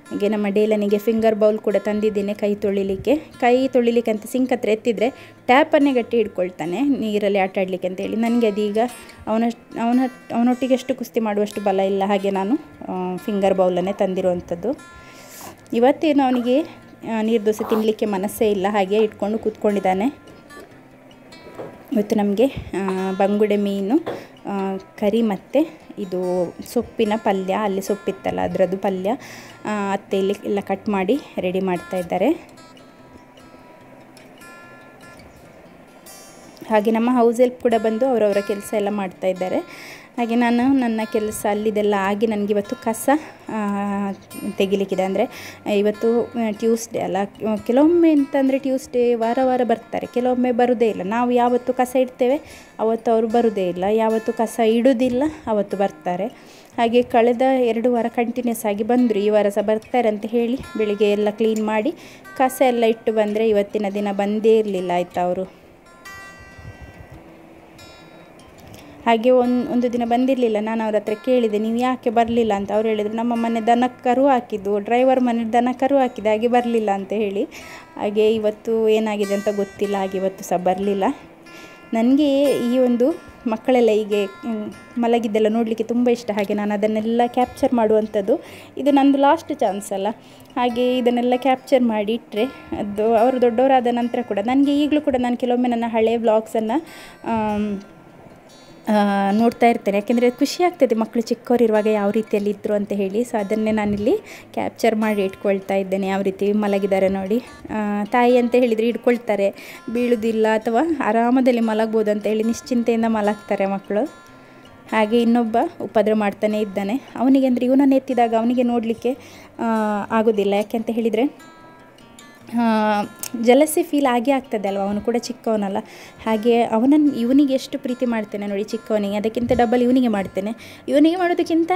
ಹಾಗೆ ನಮ್ಮ ಡೇಲನಿಗೆ ಫಿಂಗರ್ ಬೌಲ್ ಕೂಡ ತಂದಿದ್ದೇನೆ ಕೈ ತೊಳಿಲಿಕ್ಕೆ ಅಂತ ಸಿಂಕ್ ಹತ್ರ ಎತ್ತಿದರೆ ಟ್ಯಾಪನ್ನೇ ಗಟ್ಟಿ ಹಿಡ್ಕೊಳ್ತಾನೆ ನೀರಲ್ಲಿ ಆಟ ಆಡಲಿಕ್ಕೆ ಅಂತೇಳಿ. ನನಗೆ ಅದೀಗ ಅವನೊಟ್ಟಿಗೆ ಎಷ್ಟು ಕುಸ್ತಿ ಮಾಡುವಷ್ಟು ಬಲ ಇಲ್ಲ, ಹಾಗೆ ನಾನು ಫಿಂಗರ್ ಬೌಲನ್ನೇ ತಂದಿರುವಂಥದ್ದು. ಇವತ್ತೇನು ಅವನಿಗೆ ನೀರು ದೋಸೆ ತಿನ್ನಲಿಕ್ಕೆ ಮನಸ್ಸೇ ಇಲ್ಲ, ಹಾಗೆ ಇಟ್ಕೊಂಡು ಕೂತ್ಕೊಂಡಿದ್ದಾನೆ. ಇವತ್ತು ನಮಗೆ ಬಂಗುಡೆ ಮೀನು ಕರಿ ಮತ್ತು ಇದು ಸೊಪ್ಪಿನ ಪಲ್ಯ, ಅಲ್ಲಿ ಸೊಪ್ಪಿತ್ತಲ್ಲ ಅದರದ್ದು ಪಲ್ಯ ಅತ್ತೆ ಇಲ್ಲಿ ಎಲ್ಲ ಕಟ್ ಮಾಡಿ ರೆಡಿ ಮಾಡ್ತಾ ಇದ್ದಾರೆ. ಹಾಗೆ ನಮ್ಮ ಹೌಸ್ ಹೆಲ್ಪ್ ಕೂಡ ಬಂದು ಅವರವರ ಕೆಲಸ ಎಲ್ಲ ಮಾಡ್ತಾ ಇದ್ದಾರೆ. ಹಾಗೆ ನಾನು ನನ್ನ ಕೆಲಸ ಅಲ್ಲಿದೆಲ್ಲ ಆಗಿ ನನಗಿವತ್ತು ಕಸ ತೆಗಿಲಿಕ್ಕಿದೆ. ಅಂದರೆ ಇವತ್ತು ಟ್ಯೂಸ್ಡೇ ಅಲ್ಲ, ಕೆಲವೊಮ್ಮೆ ಅಂತಂದರೆ ಟ್ಯೂಸ್ಡೇ ವಾರ ಬರ್ತಾರೆ, ಕೆಲವೊಮ್ಮೆ ಬರೋದೇ ಇಲ್ಲ. ನಾವು ಯಾವತ್ತು ಕಸ ಇಡ್ತೇವೆ ಅವತ್ತು ಅವರು ಬರೋದೇ ಇಲ್ಲ, ಯಾವತ್ತು ಕಸ ಇಡೋದಿಲ್ಲ ಅವತ್ತು ಬರ್ತಾರೆ. ಹಾಗೆ ಕಳೆದ 2 ವಾರ ಕಂಟಿನ್ಯೂಸ್ ಆಗಿ ಬಂದರು, ಈ ವಾರ ಸಹ ಬರ್ತಾರೆ ಅಂತ ಹೇಳಿ ಬೆಳಿಗ್ಗೆ ಎಲ್ಲ ಕ್ಲೀನ್ ಮಾಡಿ ಕಸ ಎಲ್ಲ ಇಟ್ಟು ಬಂದರೆ ಇವತ್ತಿನ ದಿನ ಬಂದೇ ಇರಲಿಲ್ಲ ಆಯಿತಾ ಅವರು. ಹಾಗೆ ಒಂದು ದಿನ ಬಂದಿರಲಿಲ್ಲ. ನಾನು ಅವ್ರ ಹತ್ರ ಕೇಳಿದೆ, ನೀವು ಯಾಕೆ ಬರಲಿಲ್ಲ ಅಂತ. ಅವ್ರು ಹೇಳಿದರು, ನಮ್ಮ ಮನೆ ದನ ಕರು ಹಾಕಿದ್ದು, ಡ್ರೈವರ್ ಮನೆ ದನ ಕರು ಹಾಕಿದ್ದು, ಹಾಗೆ ಬರಲಿಲ್ಲ ಅಂತ ಹೇಳಿ. ಹಾಗೆ ಇವತ್ತು ಏನಾಗಿದೆ ಅಂತ ಗೊತ್ತಿಲ್ಲ, ಹಾಗೆ ಇವತ್ತು ಸಹ ಬರಲಿಲ್ಲ. ನನಗೆ ಈ ಒಂದು ಮಕ್ಕಳೆಲ್ಲ ಹೀಗೆ ಮಲಗಿದ್ದೆಲ್ಲ ನೋಡಲಿಕ್ಕೆ ತುಂಬ ಇಷ್ಟ. ಹಾಗೆ ನಾನು ಅದನ್ನೆಲ್ಲ ಕ್ಯಾಪ್ಚರ್ ಮಾಡುವಂಥದ್ದು. ಇದು ನಂದು ಲಾಸ್ಟ್ ಚಾನ್ಸ್ ಅಲ್ಲ. ಹಾಗೆ ಇದನ್ನೆಲ್ಲ ಕ್ಯಾಪ್ಚರ್ ಮಾಡಿ ಇಟ್ಟರೆ ಅದು ಅವರು ದೊಡ್ಡವರಾದ ನಂತರ ಕೂಡ ನನಗೆ ಈಗಲೂ ಕೂಡ ನಾನು ಕೆಲವೊಮ್ಮೆ ನನ್ನ ಹಳೆಯ ವ್ಲಾಗ್ಸನ್ನು ನೋಡ್ತಾ ಇರ್ತೇನೆ. ಯಾಕೆಂದರೆ ಖುಷಿ ಆಗ್ತದೆ ಮಕ್ಕಳು ಚಿಕ್ಕವರಿರುವಾಗ ಯಾವ ರೀತಿಯಲ್ಲಿ ಇದ್ದರು ಅಂತ ಹೇಳಿ. ಸೊ ಅದನ್ನೇ ನಾನಿಲ್ಲಿ ಕ್ಯಾಪ್ಚರ್ ಮಾಡಿ ಇಟ್ಕೊಳ್ತಾ ಇದ್ದೇನೆ. ಯಾವ ರೀತಿ ಮಲಗಿದ್ದಾರೆ ನೋಡಿ. ತಾಯಿ ಅಂತ ಹೇಳಿದರೆ ಇಟ್ಕೊಳ್ತಾರೆ, ಬೀಳುವುದಿಲ್ಲ ಅಥವಾ ಆರಾಮದಲ್ಲಿ ಮಲಗ್ಬೋದು ಅಂತ ಹೇಳಿ ನಿಶ್ಚಿಂತೆಯಿಂದ ಮಲಗ್ತಾರೆ ಮಕ್ಕಳು. ಹಾಗೆ ಇನ್ನೊಬ್ಬ ಉಪದ್ರ ಮಾಡ್ತಾನೆ ಇದ್ದಾನೆ. ಅವನಿಗೆ ಅಂದರೆ ಇವನನ್ನು ಎತ್ತಿದಾಗ ಅವನಿಗೆ ನೋಡಲಿಕ್ಕೆ ಆಗೋದಿಲ್ಲ. ಯಾಕೆ ಅಂತ ಹೇಳಿದರೆ ಜಲಸಿ ಫೀಲ್ ಆಗೇ ಆಗ್ತದೆ ಅಲ್ವ, ಅವನು ಕೂಡ ಚಿಕ್ಕವನಲ್ಲ. ಹಾಗೆ ಇವನಿಗೆ ಎಷ್ಟು ಪ್ರೀತಿ ಮಾಡ್ತೇನೆ ನೋಡಿ ಚಿಕ್ಕವನಿಗೆ, ಅದಕ್ಕಿಂತ ಡಬಲ್ ಇವನಿಗೆ ಮಾಡ್ತೇನೆ. ಇವನಿಗೆ ಮಾಡೋದಕ್ಕಿಂತ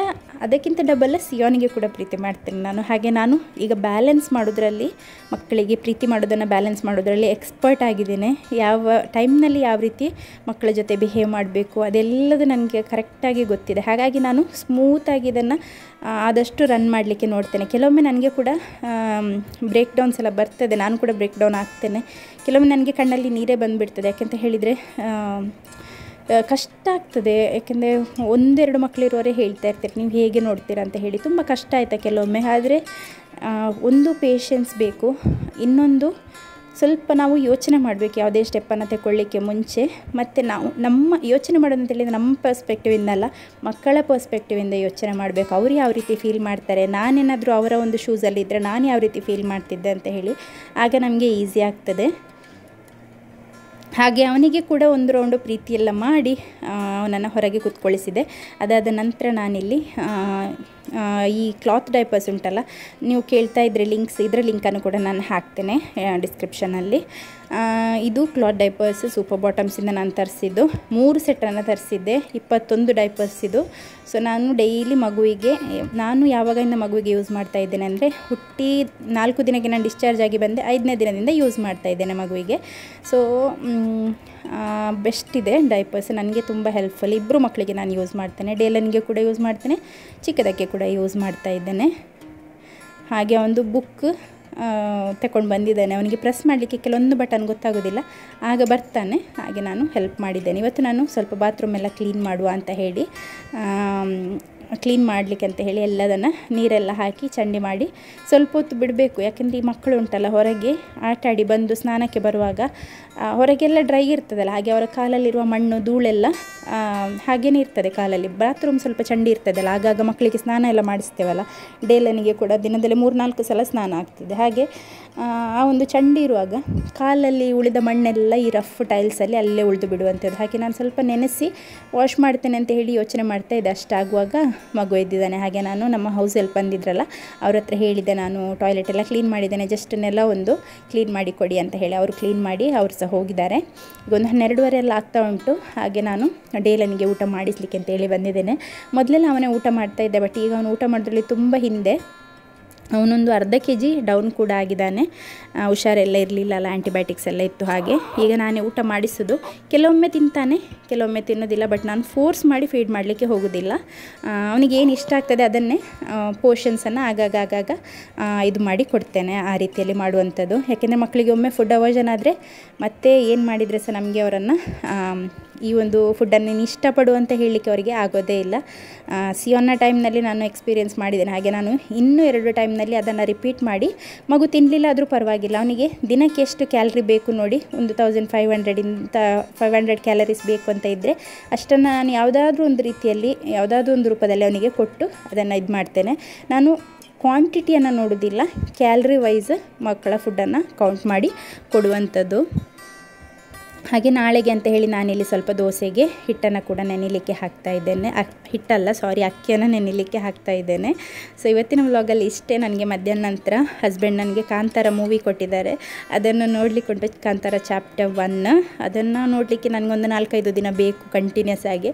ಅದಕ್ಕಿಂತ ಡಬಲ್ ಸಿಯೋನಿಗೆ ಕೂಡ ಪ್ರೀತಿ ಮಾಡ್ತೇನೆ ನಾನು. ಹಾಗೆ ನಾನು ಈಗ ಬ್ಯಾಲೆನ್ಸ್ ಮಾಡೋದ್ರಲ್ಲಿ, ಮಕ್ಕಳಿಗೆ ಪ್ರೀತಿ ಮಾಡೋದನ್ನು ಬ್ಯಾಲೆನ್ಸ್ ಮಾಡೋದ್ರಲ್ಲಿ ಎಕ್ಸ್ಪರ್ಟ್ ಆಗಿದ್ದೇನೆ. ಯಾವ ಟೈಮ್ನಲ್ಲಿ ಯಾವ ರೀತಿ ಮಕ್ಕಳ ಜೊತೆ ಬಿಹೇವ್ ಮಾಡಬೇಕು ಅದೆಲ್ಲದು ನನಗೆ ಕರೆಕ್ಟಾಗಿ ಗೊತ್ತಿದೆ. ಹಾಗಾಗಿ ನಾನು ಸ್ಮೂತಾಗಿ ಇದನ್ನು ಆದಷ್ಟು ರನ್ ಮಾಡಲಿಕ್ಕೆ ನೋಡ್ತೇನೆ. ಕೆಲವೊಮ್ಮೆ ನನಗೆ ಕೂಡ ಬ್ರೇಕ್ ಡೌನ್ಸ್ ಎಲ್ಲ ಬರ್ತದೆ, ನಾನು ಕೂಡ ಬ್ರೇಕ್ ಡೌನ್ ಆಗ್ತೇನೆ. ಕೆಲವೊಮ್ಮೆ ನನಗೆ ಕಣ್ಣಲ್ಲಿ ನೀರೇ ಬಂದುಬಿಡ್ತದೆ. ಯಾಕೆಂತ ಹೇಳಿದರೆ ಕಷ್ಟ ಆಗ್ತದೆ. ಯಾಕೆಂದರೆ ಒಂದೆರಡು ಮಕ್ಕಳಿರುವವರೇ ಹೇಳ್ತಾ ಇರ್ತಾರೆ, ನೀವು ಹೇಗೆ ನೋಡ್ತೀರಾ ಅಂತ ಹೇಳಿ. ತುಂಬ ಕಷ್ಟ ಆಯಿತಾ ಕೆಲವೊಮ್ಮೆ. ಆದರೆ ಒಂದು ಪೇಷನ್ಸ್ ಬೇಕು, ಇನ್ನೊಂದು ಸ್ವಲ್ಪ ನಾವು ಯೋಚನೆ ಮಾಡಬೇಕು ಯಾವುದೇ ಸ್ಟೆಪ್ಪನ್ನು ತಗೊಳ್ಳಿಕ್ಕೆ ಮುಂಚೆ. ಮತ್ತು ನಾವು ನಮ್ಮ ಯೋಚನೆ ಮಾಡೋದಂತ ಹೇಳಿದರೆ ನಮ್ಮ ಪರ್ಸ್ಪೆಕ್ಟಿವಿಂದ ಅಲ್ಲ, ಮಕ್ಕಳ ಪರ್ಸ್ಪೆಕ್ಟಿವಿಂದ ಯೋಚನೆ ಮಾಡಬೇಕು. ಅವ್ರು ಯಾವ ರೀತಿ ಫೀಲ್ ಮಾಡ್ತಾರೆ, ನಾನೇನಾದರೂ ಅವರ ಒಂದು ಶೂಸಲ್ಲಿದ್ದರೆ ನಾನು ಯಾವ ರೀತಿ ಫೀಲ್ ಮಾಡ್ತಿದ್ದೆ ಅಂತ ಹೇಳಿ. ಆಗ ನಮಗೆ ಈಸಿ ಆಗ್ತದೆ. ಹಾಗೆ ಅವನಿಗೆ ಕೂಡ ಒಂದು ರೌಂಡು ಪ್ರೀತಿಯೆಲ್ಲ ಮಾಡಿ ಅವನನ್ನು ಹೊರಗೆ ಕೂತ್ಕೊಳ್ಳಿಸಿದೆ. ಅದಾದ ನಂತರ ನಾನಿಲ್ಲಿ ಈ ಕ್ಲಾತ್ ಡೈಪರ್ಸ್ ಉಂಟಲ್ಲ, ನೀವು ಕೇಳ್ತಾ ಇದ್ದರೆ ಇದರ ಲಿಂಕನ್ನು ಕೂಡ ನಾನು ಹಾಕ್ತೇನೆ ಡಿಸ್ಕ್ರಿಪ್ಷನಲ್ಲಿ. ಇದು ಕ್ಲಾತ್ ಡೈಪರ್ಸ್ ಸೂಪರ್ ಬಾಟಮ್ಸಿಂದ ನಾನು ತರಿಸಿದ್ದು. 3 ಸೆಟ್ಟನ್ನು ತರಿಸಿದ್ದೆ, 21 ಡೈಪರ್ಸ್ ಇದು. ಸೊ ನಾನು ಡೈಲಿ ಮಗುವಿಗೆ, ನಾನು ಯಾವಾಗಿಂದ ಮಗುವಿಗೆ ಯೂಸ್ ಮಾಡ್ತಾ ಇದ್ದೇನೆ ಅಂದರೆ ಹುಟ್ಟಿ 4 ದಿನಕ್ಕೆ ನಾನು ಡಿಸ್ಚಾರ್ಜ್ ಆಗಿ ಬಂದೆ, 5ನೇ ದಿನದಿಂದ ಯೂಸ್ ಮಾಡ್ತಾ ಇದ್ದೇನೆ ಮಗುವಿಗೆ. ಸೊ ಬೆಸ್ಟ್ ಇದೆ ಡೈಪರ್ಸ್, ನನಗೆ ತುಂಬ ಹೆಲ್ಪ್ಫುಲ್. 2 ಮಕ್ಕಳಿಗೆ ನಾನು ಯೂಸ್ ಮಾಡ್ತೇನೆ, ಡೇಲನ್ಗೆ ಕೂಡ ಯೂಸ್ ಮಾಡ್ತೇನೆ, ಚಿಕ್ಕದಕ್ಕೆ ಕೂಡ ಯೂಸ್ ಮಾಡ್ತಾ ಇದ್ದೇನೆ. ಹಾಗೆ ಒಂದು ಬುಕ್ ತಗೊಂಡು ಬಂದಿದ್ದಾನೆ. ಅವನಿಗೆ ಪ್ರೆಸ್ ಮಾಡಲಿಕ್ಕೆ ಕೆಲವೊಂದು ಬಟನ್ ಗೊತ್ತಾಗೋದಿಲ್ಲ, ಆಗ ಬರ್ತಾನೆ. ಹಾಗೆ ನಾನು ಹೆಲ್ಪ್ ಮಾಡಿದ್ದೇನೆ. ಇವತ್ತು ನಾನು ಸ್ವಲ್ಪ ಬಾತ್ರೂಮ್ ಎಲ್ಲ ಕ್ಲೀನ್ ಮಾಡುವ ಅಂತ ಹೇಳಿ, ಕ್ಲೀನ್ ಮಾಡಲಿಕ್ಕೆ ಅಂತ ಹೇಳಿ ಎಲ್ಲದನ್ನು ನೀರೆಲ್ಲ ಹಾಕಿ ಚಂಡಿ ಮಾಡಿ ಸ್ವಲ್ಪ ಹೊತ್ತು ಬಿಡಬೇಕು. ಯಾಕೆಂದರೆ ಈ ಮಕ್ಕಳು ಉಂಟಲ್ಲ ಹೊರಗೆ ಆಟಾಡಿ ಬಂದು ಸ್ನಾನಕ್ಕೆ ಬರುವಾಗ ಹೊರಗೆಲ್ಲ ಡ್ರೈ ಇರ್ತದಲ್ಲ, ಹಾಗೆ ಅವರ ಕಾಲಲ್ಲಿರುವ ಮಣ್ಣು ಧೂಳೆಲ್ಲ ಹಾಗೇ ಇರ್ತದೆ ಕಾಲಲ್ಲಿ. ಬಾತ್ರೂಮ್ ಸ್ವಲ್ಪ ಚಂಡಿ ಇರ್ತದಲ್ಲ, ಆಗಾಗ ಮಕ್ಕಳಿಗೆ ಸ್ನಾನ ಎಲ್ಲ ಮಾಡಿಸ್ತೇವಲ್ಲ, ಡೇಲನಿಗೆ ಕೂಡ ದಿನದಲ್ಲಿ 3-4 ಸಲ ಸ್ನಾನ ಆಗ್ತದೆ. ಹಾಗೆ ಆ ಒಂದು ಚಂಡಿ ಇರುವಾಗ ಕಾಲಲ್ಲಿ ಉಳಿದ ಮಣ್ಣೆಲ್ಲ ಈ ರಫ್ ಟೈಲ್ಸಲ್ಲಿ ಅಲ್ಲೇ ಉಳಿದು ಬಿಡುವಂಥದ್ದು. ಹಾಗೆ ನಾನು ಸ್ವಲ್ಪ ನೆನೆಸಿ ವಾಶ್ ಮಾಡ್ತೇನೆ ಅಂತ ಹೇಳಿ ಯೋಚನೆ ಮಾಡ್ತಾ ಇದ್ದೆ. ಅಷ್ಟಾಗುವಾಗ ಮಗು ಎದ್ದಿದ್ದಾನೆ. ಹಾಗೆ ನಾನು ನಮ್ಮ ಹೌಸ್ ಹೆಲ್ಪ್ ಬಂದಿದ್ರಲ್ಲ ಅವ್ರ ಹತ್ರ ಹೇಳಿದ್ದೆ, ನಾನು ಟಾಯ್ಲೆಟ್ ಎಲ್ಲ ಕ್ಲೀನ್ ಮಾಡಿದ್ದೇನೆ, ಜಸ್ಟ್ ನೆಲ ಒಂದು ಕ್ಲೀನ್ ಮಾಡಿ ಕೊಡಿ ಅಂತ ಹೇಳಿ. ಅವರು ಕ್ಲೀನ್ ಮಾಡಿ ಅವರು ಸಹ ಹೋಗಿದ್ದಾರೆ. ಈಗ ಒಂದು 12:15 ಎಲ್ಲ ಆಗ್ತಾ ಉಂಟು. ಹಾಗೆ ನಾನು ಡೇಲನಿಗೆ ಊಟ ಮಾಡಿಸ್ಲಿಕ್ಕೆ ಅಂತ ಹೇಳಿ ಬಂದಿದ್ದೇನೆ. ಮೊದಲೆಲ್ಲ ಅವನೇ ಊಟ ಮಾಡ್ತಾಯಿದ್ದೆ, ಬಟ್ ಈಗ ಅವನು ಊಟ ಮಾಡೋದ್ರಲ್ಲಿ ತುಂಬ ಹಿಂದೆ. ಅವನೊಂದು ಅರ್ಧ kg ಡೌನ್ ಕೂಡ ಆಗಿದ್ದಾನೆ. ಹುಷಾರೆಲ್ಲ ಇರಲಿಲ್ಲ ಅಲ್ಲ, ಆ್ಯಂಟಿಬಯೋಟಿಕ್ಸ್ ಎಲ್ಲ ಇತ್ತು. ಹಾಗೆ ಈಗ ನಾನೇ ಊಟ ಮಾಡಿಸೋದು. ಕೆಲವೊಮ್ಮೆ ತಿಂತಾನೆ, ಕೆಲವೊಮ್ಮೆ ತಿನ್ನೋದಿಲ್ಲ. ಬಟ್ ನಾನು ಫೋರ್ಸ್ ಮಾಡಿ ಫೀಡ್ ಮಾಡಲಿಕ್ಕೆ ಹೋಗೋದಿಲ್ಲ. ಅವನಿಗೆ ಏನು ಇಷ್ಟ ಆಗ್ತದೆ ಅದನ್ನೇ ಪೋರ್ಷನ್ಸನ್ನು ಆಗಾಗ ಇದು ಮಾಡಿ ಕೊಡ್ತೇನೆ, ಆ ರೀತಿಯಲ್ಲಿ ಮಾಡುವಂಥದ್ದು. ಯಾಕೆಂದರೆ ಮಕ್ಕಳಿಗೆ ಒಮ್ಮೆ ಫುಡ್ ಅವರ್ಜನ್ ಆದರೆ ಮತ್ತೆ ಏನು ಮಾಡಿದರೆ ಸಹ ನಮಗೆ ಅವರನ್ನು ಈ ಒಂದು ಫುಡ್ಡನ್ನು ನೀನು ಇಷ್ಟಪಡು ಅಂತ ಹೇಳಲಿಕ್ಕೆ ಅವರಿಗೆ ಆಗೋದೇ ಇಲ್ಲ. ಸಿಯೋನ್ನ ಟೈಮ್ನಲ್ಲಿ ನಾನು ಎಕ್ಸ್ಪೀರಿಯೆನ್ಸ್ ಮಾಡಿದ್ದೇನೆ. ಹಾಗೆ ನಾನು ಇನ್ನೂ 2 ಟೈಮ್ನಲ್ಲಿ ಅದನ್ನು ರಿಪೀಟ್ ಮಾಡಿ, ಮಗು ತಿನ್ನಲಿಲ್ಲ ಆದರೂ ಪರವಾಗಿಲ್ಲ, ಅವನಿಗೆ ದಿನಕ್ಕೆ ಎಷ್ಟು ಕ್ಯಾಲರಿ ಬೇಕು ನೋಡಿ, 1500 ಕ್ಯಾಲರೀಸ್ ಬೇಕು ಅಂತ ಇದ್ದರೆ ಅಷ್ಟನ್ನು ನಾನು ಯಾವುದಾದ್ರೂ ಒಂದು ರೀತಿಯಲ್ಲಿ, ಯಾವುದಾದ್ರೂ ಒಂದು ರೂಪದಲ್ಲಿ ಅವನಿಗೆ ಕೊಟ್ಟು ಅದನ್ನು ಇದು ಮಾಡ್ತೇನೆ. ನಾನು ಕ್ವಾಂಟಿಟಿಯನ್ನು ನೋಡೋದಿಲ್ಲ, ಕ್ಯಾಲರಿ ವೈಸ್ ಮಕ್ಕಳ ಫುಡ್ಡನ್ನು ಕೌಂಟ್ ಮಾಡಿ ಕೊಡುವಂಥದ್ದು. ಹಾಗೆ ನಾಳೆಗೆ ಅಂತ ಹೇಳಿ ನಾನಿಲ್ಲಿ ಸ್ವಲ್ಪ ದೋಸೆಗೆ ಹಿಟ್ಟನ್ನು ಕೂಡ ನೆನೆಯಲಿಕ್ಕೆ ಹಾಕ್ತಾ ಇದ್ದೇನೆ. ಅಕ್ಕಿಯನ್ನು ನೆನೆಯಲಿಕ್ಕೆ ಹಾಕ್ತಾ ಇದ್ದೇನೆ. ಸೊ ಇವತ್ತಿನ ವ್ಲಾಗಲ್ಲಿ ಇಷ್ಟೇ. ನನಗೆ ಮಧ್ಯಾಹ್ನ ನಂತರ ಹಸ್ಬೆಂಡ್ ನನಗೆ ಕಾಂತಾರ ಮೂವಿ ಕೊಟ್ಟಿದ್ದಾರೆ, ಅದನ್ನು ನೋಡಲಿಕ್ಕೆ ಉಂಟು. ಕಾಂತಾರ ಚಾಪ್ಟರ್ 1 ಅದನ್ನು ನೋಡಲಿಕ್ಕೆ ನನಗೊಂದು 4-5 ದಿನ ಬೇಕು ಕಂಟಿನ್ಯೂಸ್ ಆಗಿ.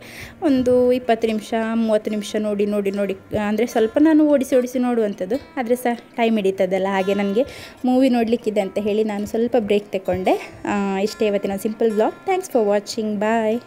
ಒಂದು 20 ನಿಮಿಷ 30 ನಿಮಿಷ ನೋಡಿ ಅಂದರೆ ಸ್ವಲ್ಪ ನಾನು ಓಡಿಸಿ ನೋಡುವಂಥದ್ದು, ಆದರೆ ಸಹ ಟೈಮ್ ಹಿಡಿತದಲ್ಲ. ಹಾಗೆ ನನಗೆ ಮೂವಿ ನೋಡಲಿಕ್ಕಿದೆ ಅಂತ ಹೇಳಿ ನಾನು ಸ್ವಲ್ಪ ಬ್ರೇಕ್ ತಗೊಂಡೆ. ಇಷ್ಟೇ ಇವತ್ತಿನ simple vlog. Thanks for watching. Bye.